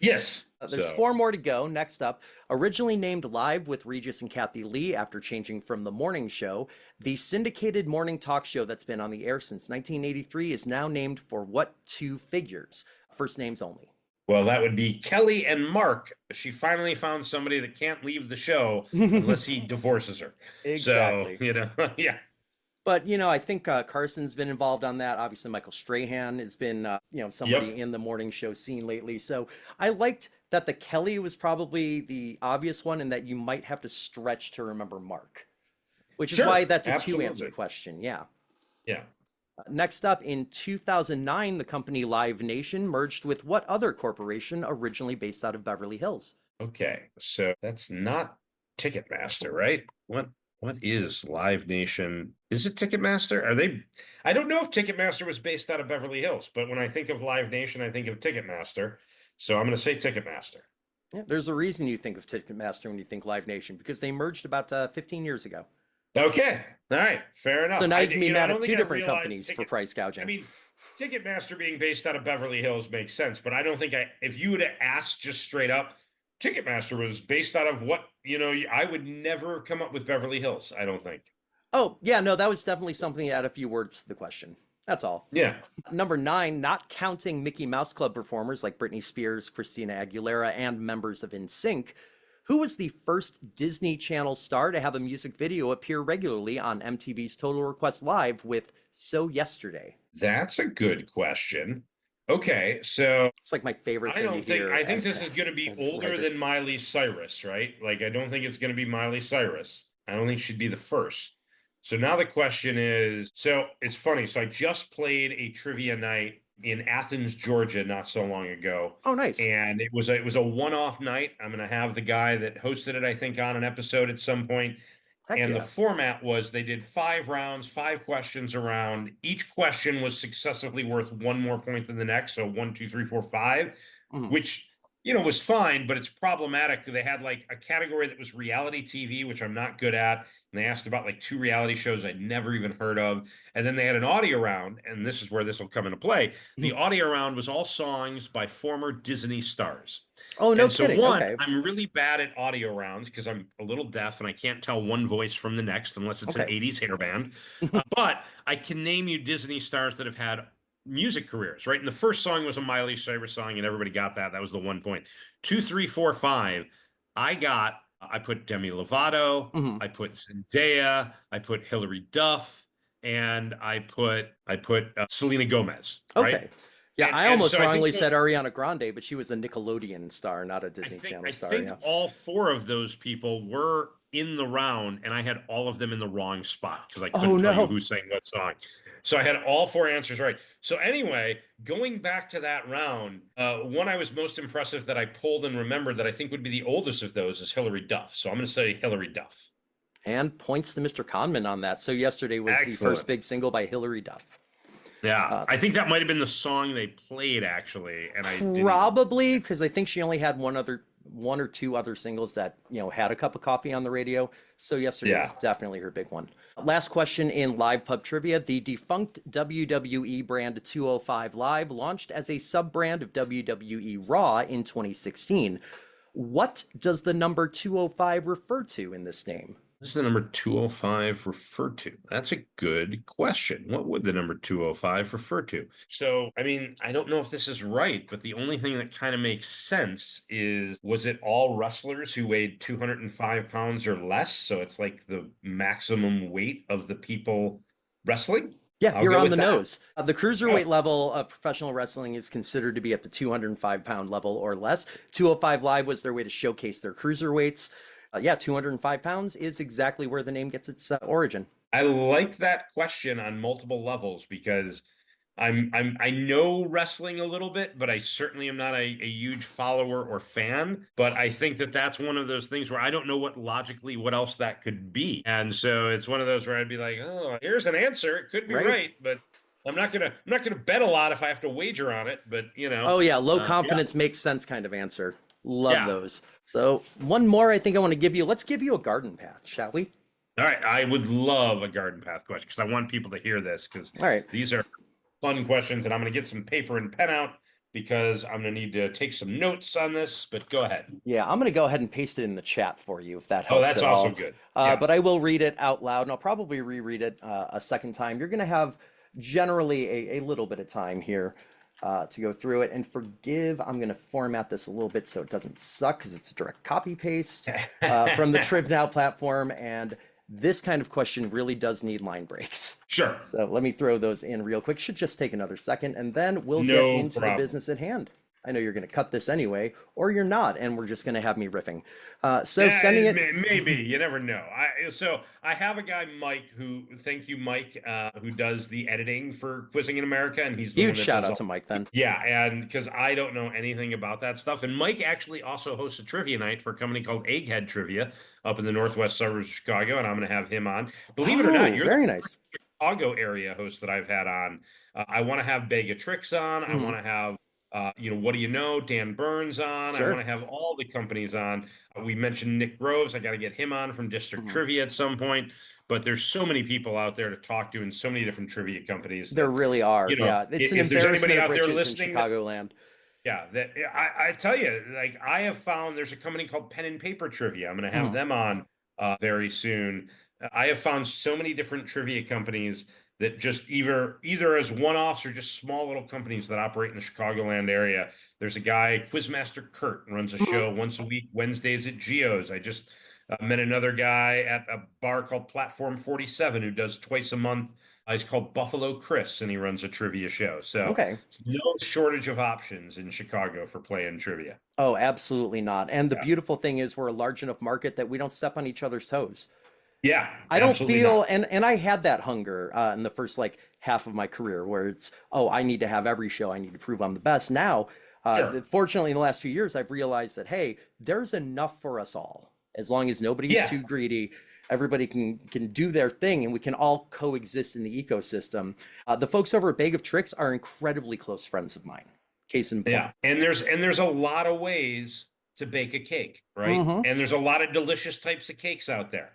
Yes. There's So, four more to go. Next up, originally named Live with Regis and Kathy Lee after changing from the morning show, the syndicated morning talk show that's been on the air since 1983 is now named for what two figures? First names only. well, that would be Kelly and Mark. She finally found somebody that can't leave the show unless he divorces her. So, Exactly. yeah. But I think Carson's been involved on that. Obviously, Michael Strahan has been somebody Yep. in the morning show scene lately. So I liked that the Kelly was probably the obvious one, and that you might have to stretch to remember Mark, which is why Sure. that's a two-answer Absolutely. question. Yeah. Yeah. Next up, in 2009, the company Live Nation merged with what other corporation originally based out of Beverly Hills? Okay. So that's not Ticketmaster, right? What is Live Nation? Is it Ticketmaster? Are they? I don't know if Ticketmaster was based out of Beverly Hills, but when I think of Live Nation, I think of Ticketmaster. So I'm going to say Ticketmaster. Yeah, there's a reason you think of Ticketmaster when you think Live Nation because they merged about 15 years ago. Okay. All right. Fair So enough. now I you can be I mad don't at two think I different realized companies for Ticket. price I gouging. mean, Ticketmaster being based out of Beverly Hills makes sense, but I don't think if you would have asked just straight up, Ticketmaster was based out of what, I would never have come up with Beverly Hills, I don't think. Oh, yeah, no, that was definitely something to add a few words to the question. That's all. Yeah. Number nine, not counting Mickey Mouse Club performers like Britney Spears, Christina Aguilera, and members of NSYNC, who was the first Disney Channel star to have a music video appear regularly on MTV's Total Request Live with So Yesterday? That's a good question. Okay, so It's like my favorite thing to hear I think as this is going to be as a older writer. than Miley Cyrus, right? Like, I don't think it's going to be Miley Cyrus. I don't think she'd be the first. So now the question is, so it's funny. So I just played a trivia night in Athens, Georgia, not so long ago. Oh, nice. And it was a one-off night. I'm going to have the guy that hosted it, I think, on an episode at some point. Heck And the yeah. format was they did 5 rounds, 5 questions around. Each question was successively worth one more point than the next. So 1, 2, 3, 4, 5, Mhm. which was fine, but it's problematic. They had like a category that was reality TV, which I'm not good at. And they asked about like 2 reality shows I'd never even heard of. And then they had an audio round, and this is where this will come into play. The Mhm. audio round was all songs by former Disney stars. Oh, no And so, kidding. one, Okay. I'm really bad at audio rounds because I'm a little deaf and I can't tell one voice from the next unless it's an Okay. 80s hair band. But I can name you Disney stars that have had music careers, right? And the first song was a Miley Cyrus song, and everybody got that. That was the 1 point. 2, 3, 4, 5. I put Demi Lovato, Mhm. I put Zendaya, I put Hilary Duff, and I put Selena Gomez, right? Okay. Yeah, I And almost so I think wrongly said Ariana Grande, but she was a Nickelodeon star, not a I Disney think Channel I star. think Yeah. all 4 of those people were in the round, and I had all of them in the wrong spot because I Oh couldn't tell you no. who sang what song. So I had all 4 answers right. So anyway, going back to that round, one I was most impressive that I pulled and remembered that I think would be the oldest of those is Hilary Duff. So I'm going to say Hilary Duff. And points to Mr. Conman on that. So yesterday was the first Excellent. big single by Hilary Duff. Yeah, Uh, I think that might have been the song they played actually, and I didn't even. Probably because I think she only had one or two other singles that, had a cup of coffee on the radio. So yesterday Yeah. was definitely her big one. Last question in live pub trivia. The defunct WWE brand 205 Live launched as a sub-brand of WWE Raw in 2016. What does the number 205 refer to in this name? What does the number 205 refer to? That's a good question. What would the number 205 refer to? So, I mean, I don't know if this is right, but the only thing that kind of makes sense is was it all wrestlers who weighed 205 pounds or less? So it's like the maximum weight of the people wrestling? Yeah, I'll you're go on with the that. nose. The cruiserweight Oh, level of professional wrestling is considered to be at the 205-pound level or less. 205 Live was their way to showcase their cruiserweights. Yeah, 205 pounds is exactly where the name gets its origin. I like that question on multiple levels because I know wrestling a little bit, but I certainly am not a huge follower or fan. But I think that that's one of those things where I don't know what else that could be. And so it's one of those where I'd be like, oh, here's an answer. It could be Right? right, but I'm not gonna bet a lot if I have to wager on it. But Oh, yeah, low yeah, confidence makes sense kind of answer. Love yeah. those. So, one more I think I want to give you. Let's give you a garden path, shall we? All right, I would love a garden path question because I want people to hear this because All right. these are fun questions, and I'm going to get some paper and pen out because I'm going to need to take some notes on this. But go ahead. Yeah, I'm going to go ahead and paste it in the chat for you if that Oh, helps that's at also all. good. Yeah, But I will read it out loud, and I'll probably reread it a second time. You're going to have generally a little bit of time here to go through it. And forgive, I'm going to format this a little bit so it doesn't suck because it's a direct copy paste from the TrivNow platform. And this kind of question really does need line breaks. sure, So let me throw those in real quick. Should just take another second, and then we'll get no into the problem. business at hand. I know you're going to cut this anyway, or you're not, and we're just going to have me riffing. So Yeah, sending it. maybe you never know. So I have a guy, Mike, thank you, Mike, who does the editing for Quizzing in America, and he's the one Huge that shout does out all. to Mike then. Yeah, and because I don't know anything about that stuff. And Mike actually also hosts a trivia night for a company called Egghead Trivia up in the northwest suburbs of Chicago, and I'm going to have him on. Believe it or not, Oh, you're the very nice. Chicago area host that I've had on. I want to have Begatrix on. I Mhm. want to have, what do you know? Dan Burns on. I want Sure. to have all the companies on. We mentioned Nick Groves. I got to get him on from District Mhm. Trivia at some point. But there's so many people out there to talk to and so many different trivia companies There that, really are. Yeah, it's an if there's anybody embarrassment of out there riches in listening that, Chicagoland. yeah, that I tell you, like I have found there's a company called Pen and Paper Trivia. I'm going to have Mhm. them on very soon. I have found so many different trivia companies that just either as one-offs or just small little companies that operate in the Chicagoland area. There's a guy, Quizmaster Kurt, runs a Mhm. show once a week, Wednesdays at Geo's. I just met another guy at a bar called Platform 47 who does twice a month. He's called Buffalo Chris, and he runs a trivia show. So Okay. no shortage of options in Chicago for playing trivia. Oh, absolutely not. And the Yeah. beautiful thing is we're a large enough market that we don't step on each other's toes. Yeah, I don't absolutely feel, not. and I had that hunger in the first like half of my career where it's, oh, I need to have every show. I need to prove I'm the best. Now, Sure. fortunately, in the last few years, I've realized that, hey, there's enough for us all. As long as nobody's Yeah. too greedy, everybody can do their thing and we can all coexist in the ecosystem. The folks over at Bag of Tricks are incredibly close friends of mine. Case in point. Yeah. And there's a lot of ways to bake a cake, right? Hmm. And there's a lot of delicious types of cakes out there.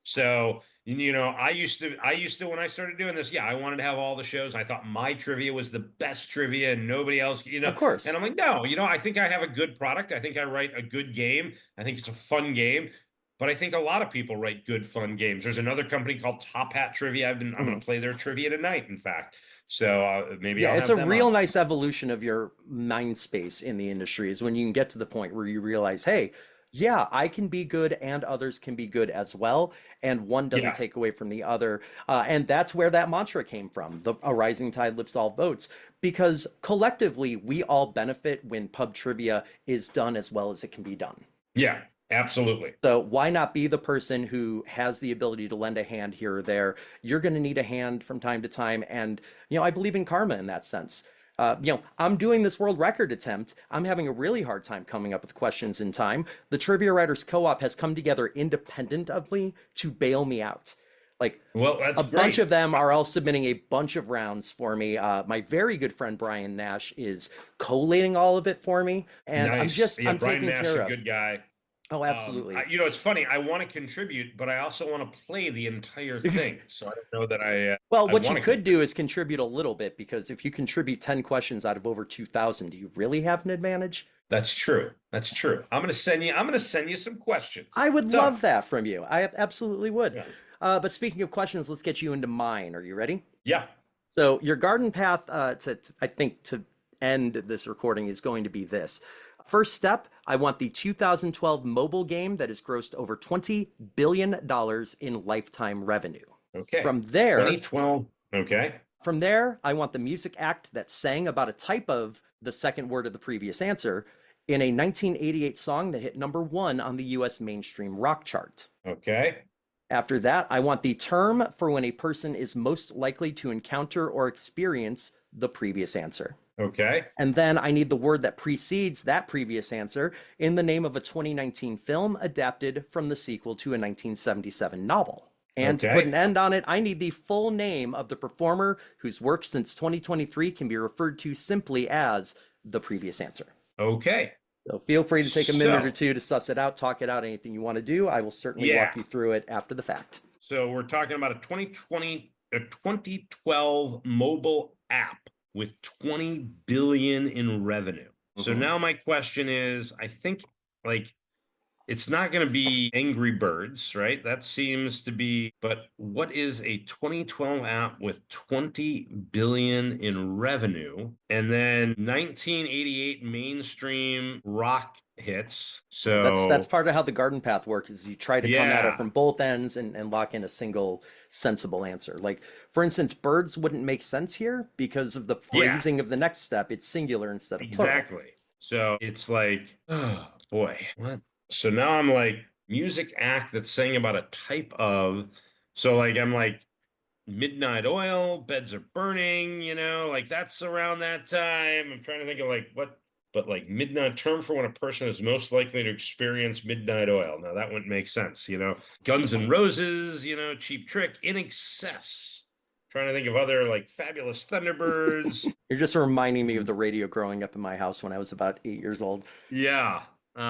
So, I used to when I started doing this, yeah, I wanted to have all the shows. I thought my trivia was the best trivia and nobody else. Of And course. I'm like, no, I think I have a good product. I think I write a good game. I think it's a fun game. But I think a lot of people write good, fun games. There's another company called Top Hat Trivia. I'm going Mhm. to play their trivia tonight, in fact. So maybe Yeah, I'll it's have a them on. real nice evolution of your mind space in the industry is when you can get to the point where you realize, hey, yeah, I can be good and others can be good as well, and one doesn't Yeah. take away from the other. And that's where that mantra came from, the a rising tide lifts all boats, because collectively we all benefit when pub trivia is done as well as it can be done. Yeah, absolutely. So why not be the person who has the ability to lend a hand here or there? You're going to need a hand from time to time, and I believe in karma in that sense. I'm doing this world record attempt. I'm having a really hard time coming up with questions in time. The Trivia Writers Co-op has come together independent of me to bail me out. Like Well, that's a bunch great. of them are all submitting a bunch of rounds for me. My very good friend Brian Nash is collating all of it for me, and Nice. Yeah, I'm Brian taken Nash is care a of. good guy. Oh, absolutely. It's funny. I want to contribute, but I also want to play the entire thing. So I don't know that Well, I what you want to could do contribute. is contribute a little bit because if you contribute 10 questions out of over 2,000, do you really have an advantage? That's true. That's true. I'm gonna send you some I questions. would Done. love that from you. I absolutely would. Yeah. But speaking of questions, let's get you into mine. Are you ready? Yeah. So your garden path I think to end this recording is going to be this. First step, I want the 2012 mobile game that has grossed over $20 billion in lifetime revenue. Okay. From there, 2012. Okay. From there, I want the music act that sang about a type of the second word of the previous answer in a 1988 song that hit #1 on the US mainstream rock chart. Okay. After that, I want the term for when a person is most likely to encounter or experience the previous answer. Okay. And then I need the word that precedes that previous answer in the name of a 2019 film adapted from the sequel to a 1977 novel. And to put Okay. an end on it, I need the full name of the performer whose work since 2023 can be referred to simply as the previous answer. Okay. So feel free to take a minute or So, two to suss it out, talk it out, anything you want to do. I will certainly yeah. walk you through it after the fact. So we're talking about a 2012 mobile app with 20 billion in revenue. So Mhm. now my question is, I think like it's not going to be Angry Birds, right? That seems to be, but what is a 2012 app with 20 billion in revenue and then 1988 mainstream rock hits? Yeah, that's So, part of how the garden path works is you try to come at it yeah. from both ends and lock in a single sensible answer. Like for instance, birds wouldn't make sense here because of the Yeah. phrasing of the next step. It's singular instead of plural. Exactly. So it's like, oh boy, what? So now I'm like music act that's saying about a type of, so like I'm like midnight oil, beds are burning, like that's around that time. I'm trying to think of like what, but like midnight term for when a person is most likely to experience midnight oil. Now that wouldn't make sense. Guns N' Roses, Cheap Trick, In Excess. Trying to think of other like Fabulous Thunderbirds. You're just reminding me of the radio growing up in my house when I was about 8 years old. Yeah.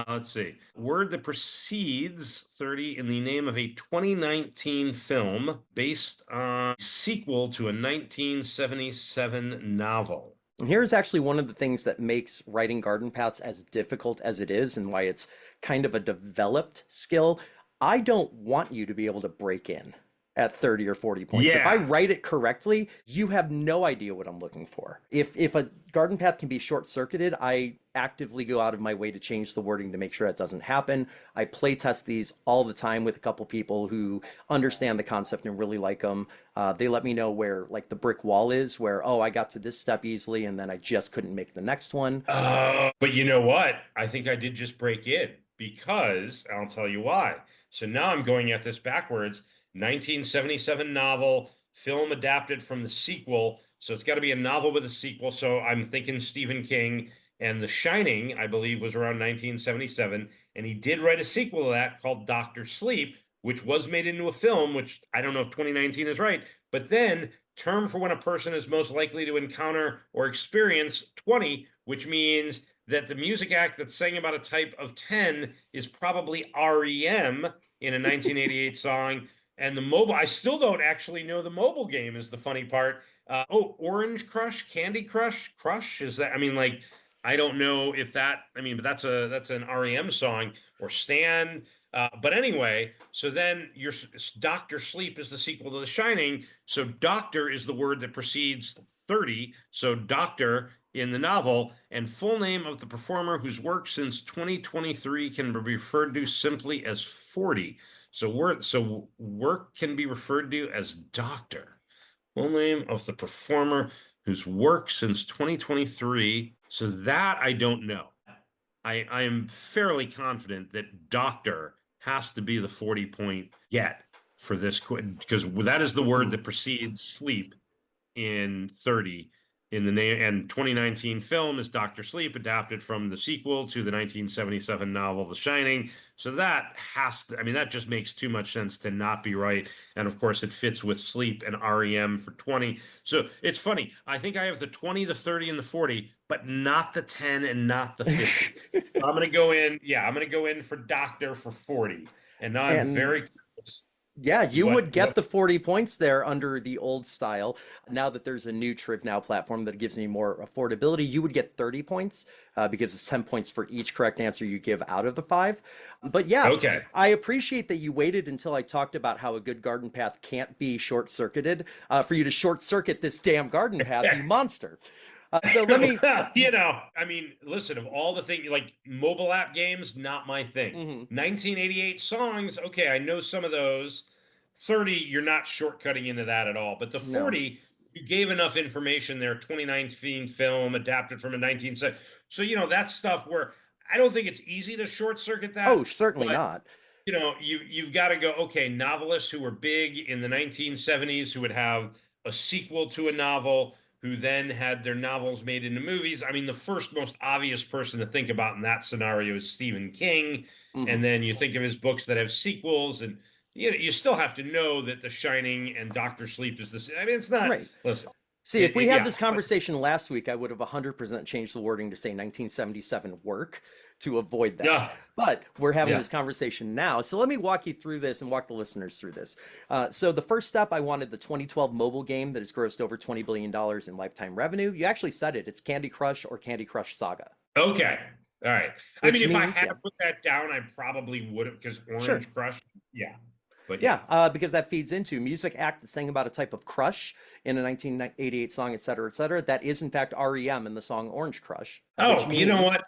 Let's see. Word that precedes 30 in the name of a 2019 film based on sequel to a 1977 novel. And here's actually one of the things that makes writing garden paths as difficult as it is and why it's kind of a developed skill. I don't want you to be able to break in at 30 or 40 points. If I Yeah. write it correctly, you have no idea what I'm looking for. If a garden path can be short-circuited, I actively go out of my way to change the wording to make sure that doesn't happen. I play test these all the time with a couple people who understand the concept and really like them. They let me know where like the brick wall is, where, oh, I got to this step easily and then I just couldn't make the next one. But you know what? I think I did just break in because I'll tell you why. So now I'm going at this backwards. 1977 novel, film adapted from the sequel. So it's got to be a novel with a sequel. So I'm thinking Stephen King. And The Shining, I believe, was around 1977. And he did write a sequel to that called Doctor Sleep, which was made into a film, which I don't know if 2019 is right. But then, term for when a person is most likely to encounter or experience 20, which means that the music act that sang about a type of 10 is probably REM in a 1988 song. And the mobile, I still don't actually know the mobile game is the funny part. Orange Crush, Candy Crush, Crush, is that, I mean, like, I don't know if that, I mean, but that's an REM song or Stan. But anyway, so then your Doctor Sleep is the sequel to The Shining. So doctor is the word that precedes 30. So doctor in the novel, and full name of the performer whose work since 2023 can be referred to simply as 40. So work can be referred to as doctor. Full name of the performer whose work since 2023. So that I don't know. I am fairly confident that doctor has to be the 40-point get for this, because that is the word that precedes sleep in 30 in the name. And 2019 film is Doctor Sleep, adapted from the sequel to the 1977 novel The Shining. So that has to, I mean, that just makes too much sense to not be right. And of course, it fits with sleep and REM for 20. So it's funny. I think I have the 20, the 30, and the 40, but not the 10 and not the 50. I'm going to go in. Yeah, I'm going to go in for doctor for 40. And now I'm And very curious. yeah, you would get What? the 40 points there under the old style. Now that there's a new TrivNow platform that gives me more affordability, you would get 30 points because it's 10 points for each correct answer you give out of the five. But yeah, Okay. I appreciate that you waited until I talked about how a good garden path can't be short-circuited for you to short-circuit this damn garden path, you monster. So let me. Well, I mean, listen, of all the things, like mobile app games, not my thing. Mhm. 1988 songs, okay, I know some of those. 30, you're not shortcutting into that at all. But the No. 40, you gave enough information there. 2019 film adapted from a 1970. So, that's stuff where I don't think it's easy to short circuit Oh, that. certainly But not. you've got to go, okay, novelists who were big in the 1970s who would have a sequel to a novel, who then had their novels made into movies. I mean, the first most obvious person to think about in that scenario is Stephen King. Mhm. And then you think of his books that have sequels, and you still have to know that The Shining and Doctor Sleep is this. I mean, it's not, Right. listen, See, if we had yeah, this but conversation last week, I would have 100% changed the wording to say 1977 work to avoid that. yeah, But we're having yeah. this conversation now. So let me walk you through this and walk the listeners through this. So the first step, I wanted the 2012 mobile game that has grossed over $20 billion in lifetime revenue. You actually said it. It's Candy Crush or Candy Crush Saga, Okay. All right. I mean, which if I means, had yeah, to put that down, I probably would have, because sure. Orange Crush. Yeah. But yeah. Yeah, because that feeds into music act that sang about a type of crush in a 1988 song, et cetera, et cetera. That is, in fact, REM in the song Orange Crush, which Oh, you know means, what?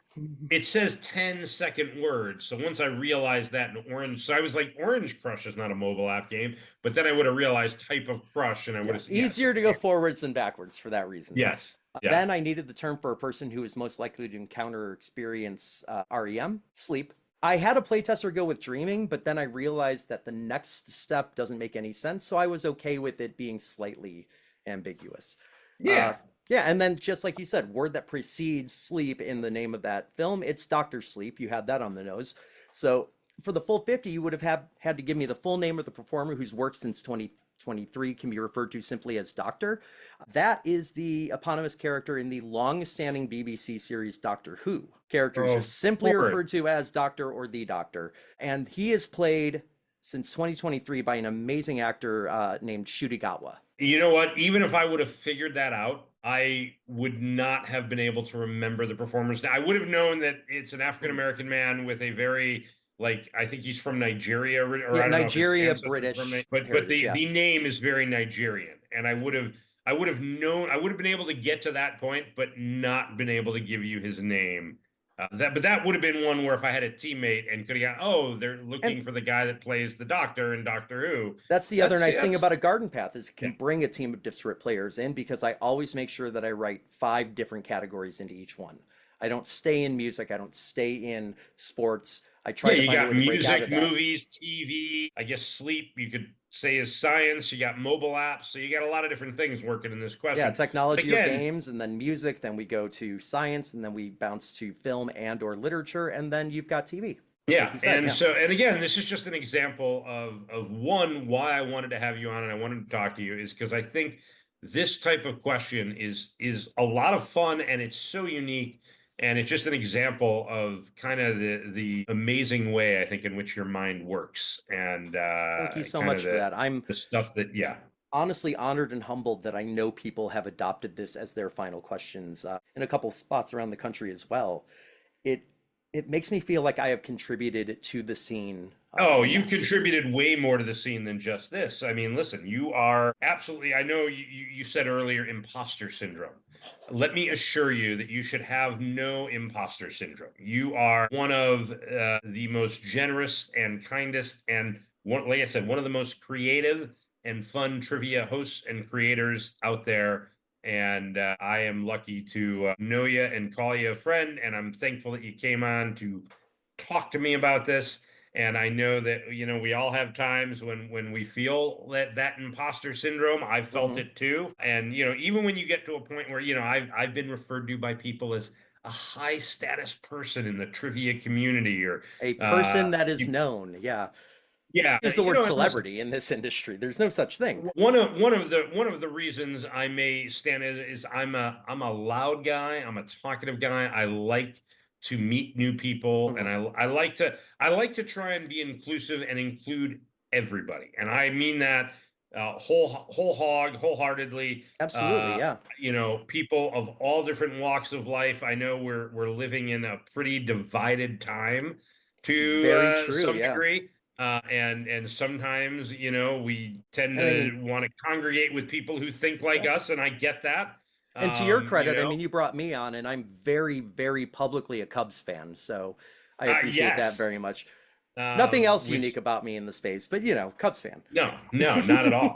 It says 10-second words. So once I realized that in Orange, so I was like, Orange Crush is not a mobile app game. But then I would have realized type of crush, and I would yeah, have, yes, easier to go forwards than backwards for that reason. yes. Yeah. Then I needed the term for a person who is most likely to encounter or experience REM, sleep. I had a playtester go with dreaming, but then I realized that the next step doesn't make any sense, so I was okay with it being slightly ambiguous. Uh, Yeah. yeah, and then just like you said, word that precedes sleep in the name of that film, it's Doctor Sleep. You had that on the nose. So for the full 50, you would have had to give me the full name of the performer whose work since 2023 can be referred to simply as Doctor. That is the eponymous character in the long-standing BBC series Doctor Who. Character is Oh, just simply Lord. referred to as Doctor or the Doctor. And he is played since 2023 by an amazing actor named Shudigawa. You know what? Even if I would have figured that out, I would not have been able to remember the performers. I would have known that it's an African American man with a very, like, I think he's from Nigeria, or Yeah, I don't know if his Nigeria, ancestors are from, British but heritage. the Yeah. the name is very Nigerian, and I would have known, I would have been able to get to that point, but not been able to give you his name. But that would have been one where if I had a teammate and could have gone, oh, they're And looking for the guy that plays the Doctor in Doctor Who. that's the other That's nice thing that's about a garden path is it yeah. can bring a team of disparate players in because I always make sure that I write 5 different categories into each one. I don't stay in music. I don't stay in sports. I try Yeah, to you find a got way to break out music, of that. movies, TV, I guess sleep, you could say, is science. You got mobile apps. So you got a lot of different things working in this Yeah, question. But technology or again, games, and then music, then we go to science, and then we bounce to film and or literature, and then you've got TV, like yeah, you said. and Yeah. so, and again, this is just an example of one, why I wanted to have you on and I wanted to talk to you, is because I think this type of question is a lot of fun, and it's so unique, and it's just an example of kind of the amazing way I think in which your mind works, and Thank you so kind of much for that. I'm the stuff that, yeah. honestly honored and humbled that I know people have adopted this as their final questions in a couple spots around the country as well. It it makes me feel like I have contributed to the scene Oh, in you've this. contributed way more to the scene than just this. I mean, listen, you are absolutely, I know you said earlier imposter syndrome. Let me assure you that you should have no imposter syndrome. You are one of the most generous and kindest, and one, like I said, one of the most creative and fun trivia hosts and creators out there. And I am lucky to know you and call you a friend. And I'm thankful that you came on to talk to me about this. And I know that, we all have times when we feel that imposter syndrome. I've felt Hmm. it too. And even when you get to a point where I've been referred to by people as a high status person in the trivia community, or A uh person that is you, known. Yeah. yeah, Use the word and listen, celebrity in this industry. There's no such thing. one of the reasons I may stand is I'm a loud guy. I'm a talkative guy. I like to meet new people, and Hmm. I like to try and be inclusive and include everybody, and I mean that wholeheartedly. Absolutely. Uh, Yeah. People of all different walks of life. I know we're living in a pretty divided time to Very true. some Yeah. degree. And sometimes, we tend And I mean, to want to congregate with people who think like yeah. us, and I get that. And to your You credit, I know, mean, you brought me on, and I'm very, very publicly a Cubs fan. So I appreciate that yes, very much. Nothing else unique which about me in the space, but Cubs fan. no, no, not at all.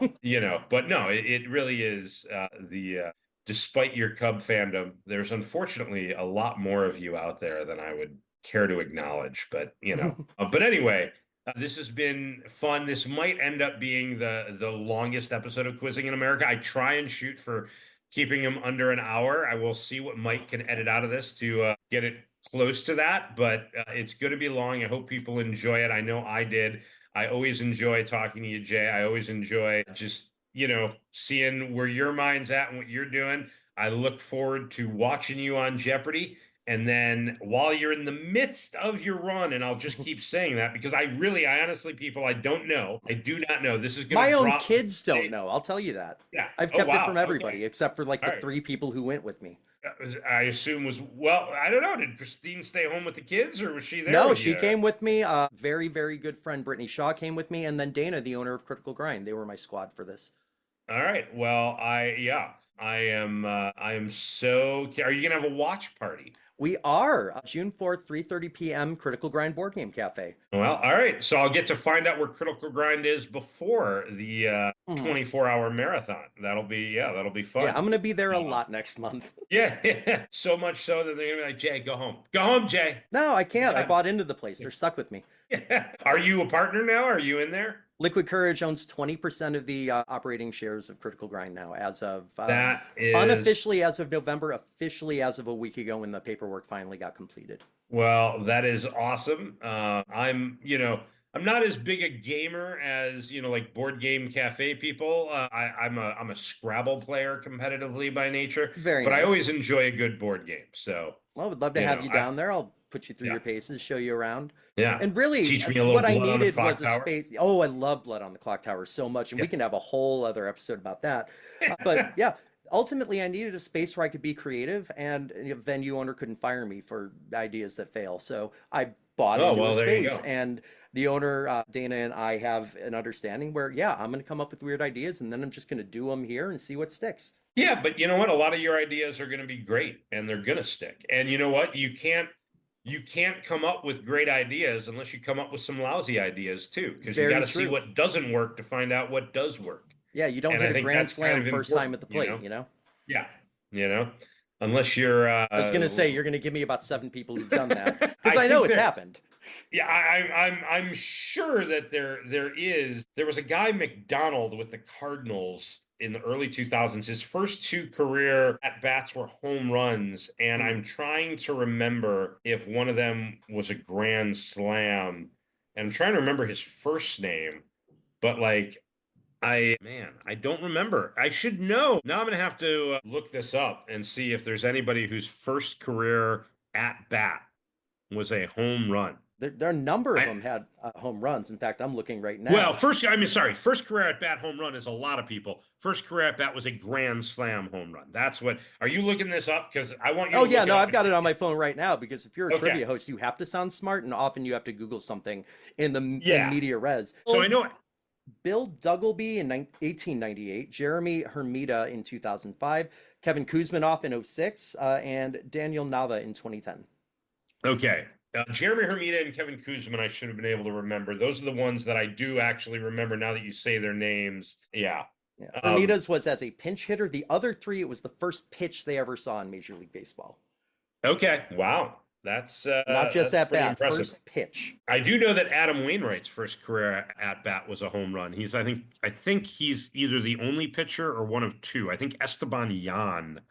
But no, it really is the despite your Cub fandom, there's unfortunately a lot more of you out there than I would care to acknowledge. But but anyway, this has been fun. This might end up being the longest episode of Quizzing in America. I try and shoot for keeping them under an hour. I will see what Mike can edit out of this to get it close to that, but it's going to be long. I hope people enjoy it. I know I did. I always enjoy talking to you, Jay. I always enjoy just, seeing where your mind's at and what you're doing. I look forward to watching you on Jeopardy. And then while you're in the midst of your run, and I'll just keep saying that because I honestly, people, I don't know. I do not know. This is going My to own drop kids don't today. know. I'll tell you that. Yeah. I've Oh, kept it from wow. Okay. everybody except for like All the right. 3 people who went with me. I assume well, I don't know. Did Christine stay home with the kids, or was she there No, with she you? came with me. Very, very good friend Brittany Shaw came with me, and then Dana, the owner of Critical Grind. They were my squad for this. All right. Well, yeah, I am so. Are you gonna have a watch party? We are June 4th, 3:30 p.m. Critical Grind Board Game Cafe. Well, all right. So I'll get to find out where Critical Grind is before the Mhm. 24-hour marathon. That'll be Yeah, fun. I'm gonna be there a Uh, lot next month. yeah, yeah. So much so that they're gonna be like, Jay, go home. Go home, Jay. No, I You're can't. I done. bought into the place. They're stuck with me. Yeah. Are you a partner now? Are you in there? Liquid Courage owns 20% of the operating shares of Critical Grind now, as of That is unofficially as of November, officially as of a week ago when the paperwork finally got completed. Well, that is awesome. I'm not as big a gamer as, like board game cafe people. I'm a Scrabble player competitively by nature, Very but I nice. always enjoy a good board game. So, Well, I would love to have you I down there. I'll put you through yeah, your paces, show you around. yeah. And really, Teach me a little what I blood on the needed clock was a tower. space. Oh, I love Blood on the Clock Tower so much, and we can Yes. have a whole other episode about that. But yeah, ultimately, I needed a space where I could be creative, and a venue owner couldn't fire me for ideas that fail. So I bought Oh, into a well, there you space, go. and the owner, Dana, and I have an understanding where, yeah, I'm going to come up with weird ideas, and then I'm just going to do them here and see what sticks. Yeah, but you know what? A lot of your ideas are going to be great and they're going to stick. And you know what? You can't come up with great ideas unless you come up with some lousy ideas too, because you got Very to see true. what doesn't work to find out what does work. Yeah, you don't And hit I a think grand that's kind slam of first time important, at the plate, you know? Yeah, you know, unless you're I was gonna say you're gonna give me about 7 people who've done that because I I know think it's there's happened. Yeah, I'm sure that there was a guy McDonald with the Cardinals in the early 2000s. His first two career at bats were home runs, and Hmm. I'm trying to remember if one of them was a grand slam. And I'm trying to remember his first name, but like I don't remember. I should know. Now I'm gonna have to look this up and see if there's anybody whose first career at bat was a home run. There are a number of I them had home runs. In fact, I'm looking right Well, now. first career at bat home run is a lot of people. First career at bat was a grand slam home run. That's what. Are you looking this up? Because I want you Oh to yeah, look it no, up. I've got it on my phone right now because if you're a Okay. trivia host, you have to sound smart, and often you have to Google something in Yeah. media res. So I know it. Bill Duggleby in 1898, Jeremy Hermida in 2005, Kevin Kuzminoff in '06, and Daniel Nava in 2010. Okay. Jeremy Hermida and Kevin Kuzman, I should have been able to remember. Those are the ones that I do actually remember now that you say their names. Yeah. Yeah. Um, Hermida's was as a pinch hitter. The other three, it was the first pitch they ever saw in Major League Baseball. okay. Wow. Not just That's at pretty bat, impressive. first pitch. I do know that Adam Wainwright's first career at bat was a home run. I think he's either the only pitcher or one of two. I think Esteban Yan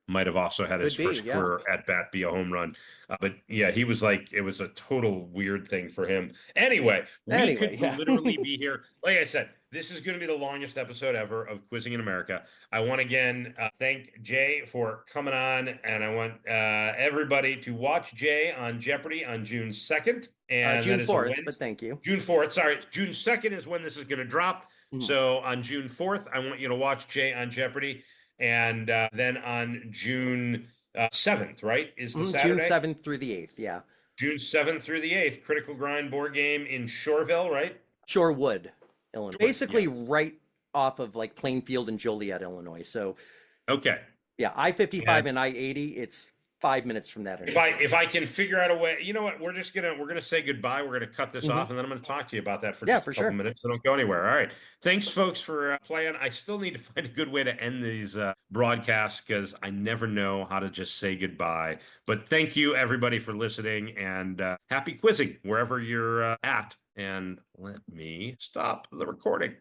might have also had his Could be, first yeah. career at bat be a home run. But yeah, he was like, it was a total weird thing for him. Anyway, we Anyway, could yeah. literally be here. Like I said, this is going to be the longest episode ever of Quizzing in America. I want to again thank Jay for coming on, and I want everybody to watch Jay on Jeopardy on June 2nd. And that June is a 4th, Wednesday. but thank you. June 4th. Sorry, June 2nd is when this is going to drop. Mhm. So on June 4th, I want you to watch Jay on Jeopardy. And then on June 7th, right, is the June Saturday? 7th through the 8th, yeah. June 7th through the 8th, Critical Grind board game in Shoreville, right? Shorewood, Illinois. Yeah. Basically right off of like Plainfield and Joliet, Illinois. So Okay. yeah, I-55 And and I-80, it's 5 minutes from that if I can figure out a way, you know what? We're gonna say goodbye. We're gonna cut this Mhm. off, and then I'm gonna talk to you about that for Yeah, just for a couple sure. minutes. So don't go anywhere. All right. Thanks, folks, for playing. I still need to find a good way to end these broadcasts because I never know how to just say goodbye. But thank you, everybody, for listening, and happy quizzing wherever you're at. And let me stop the recording.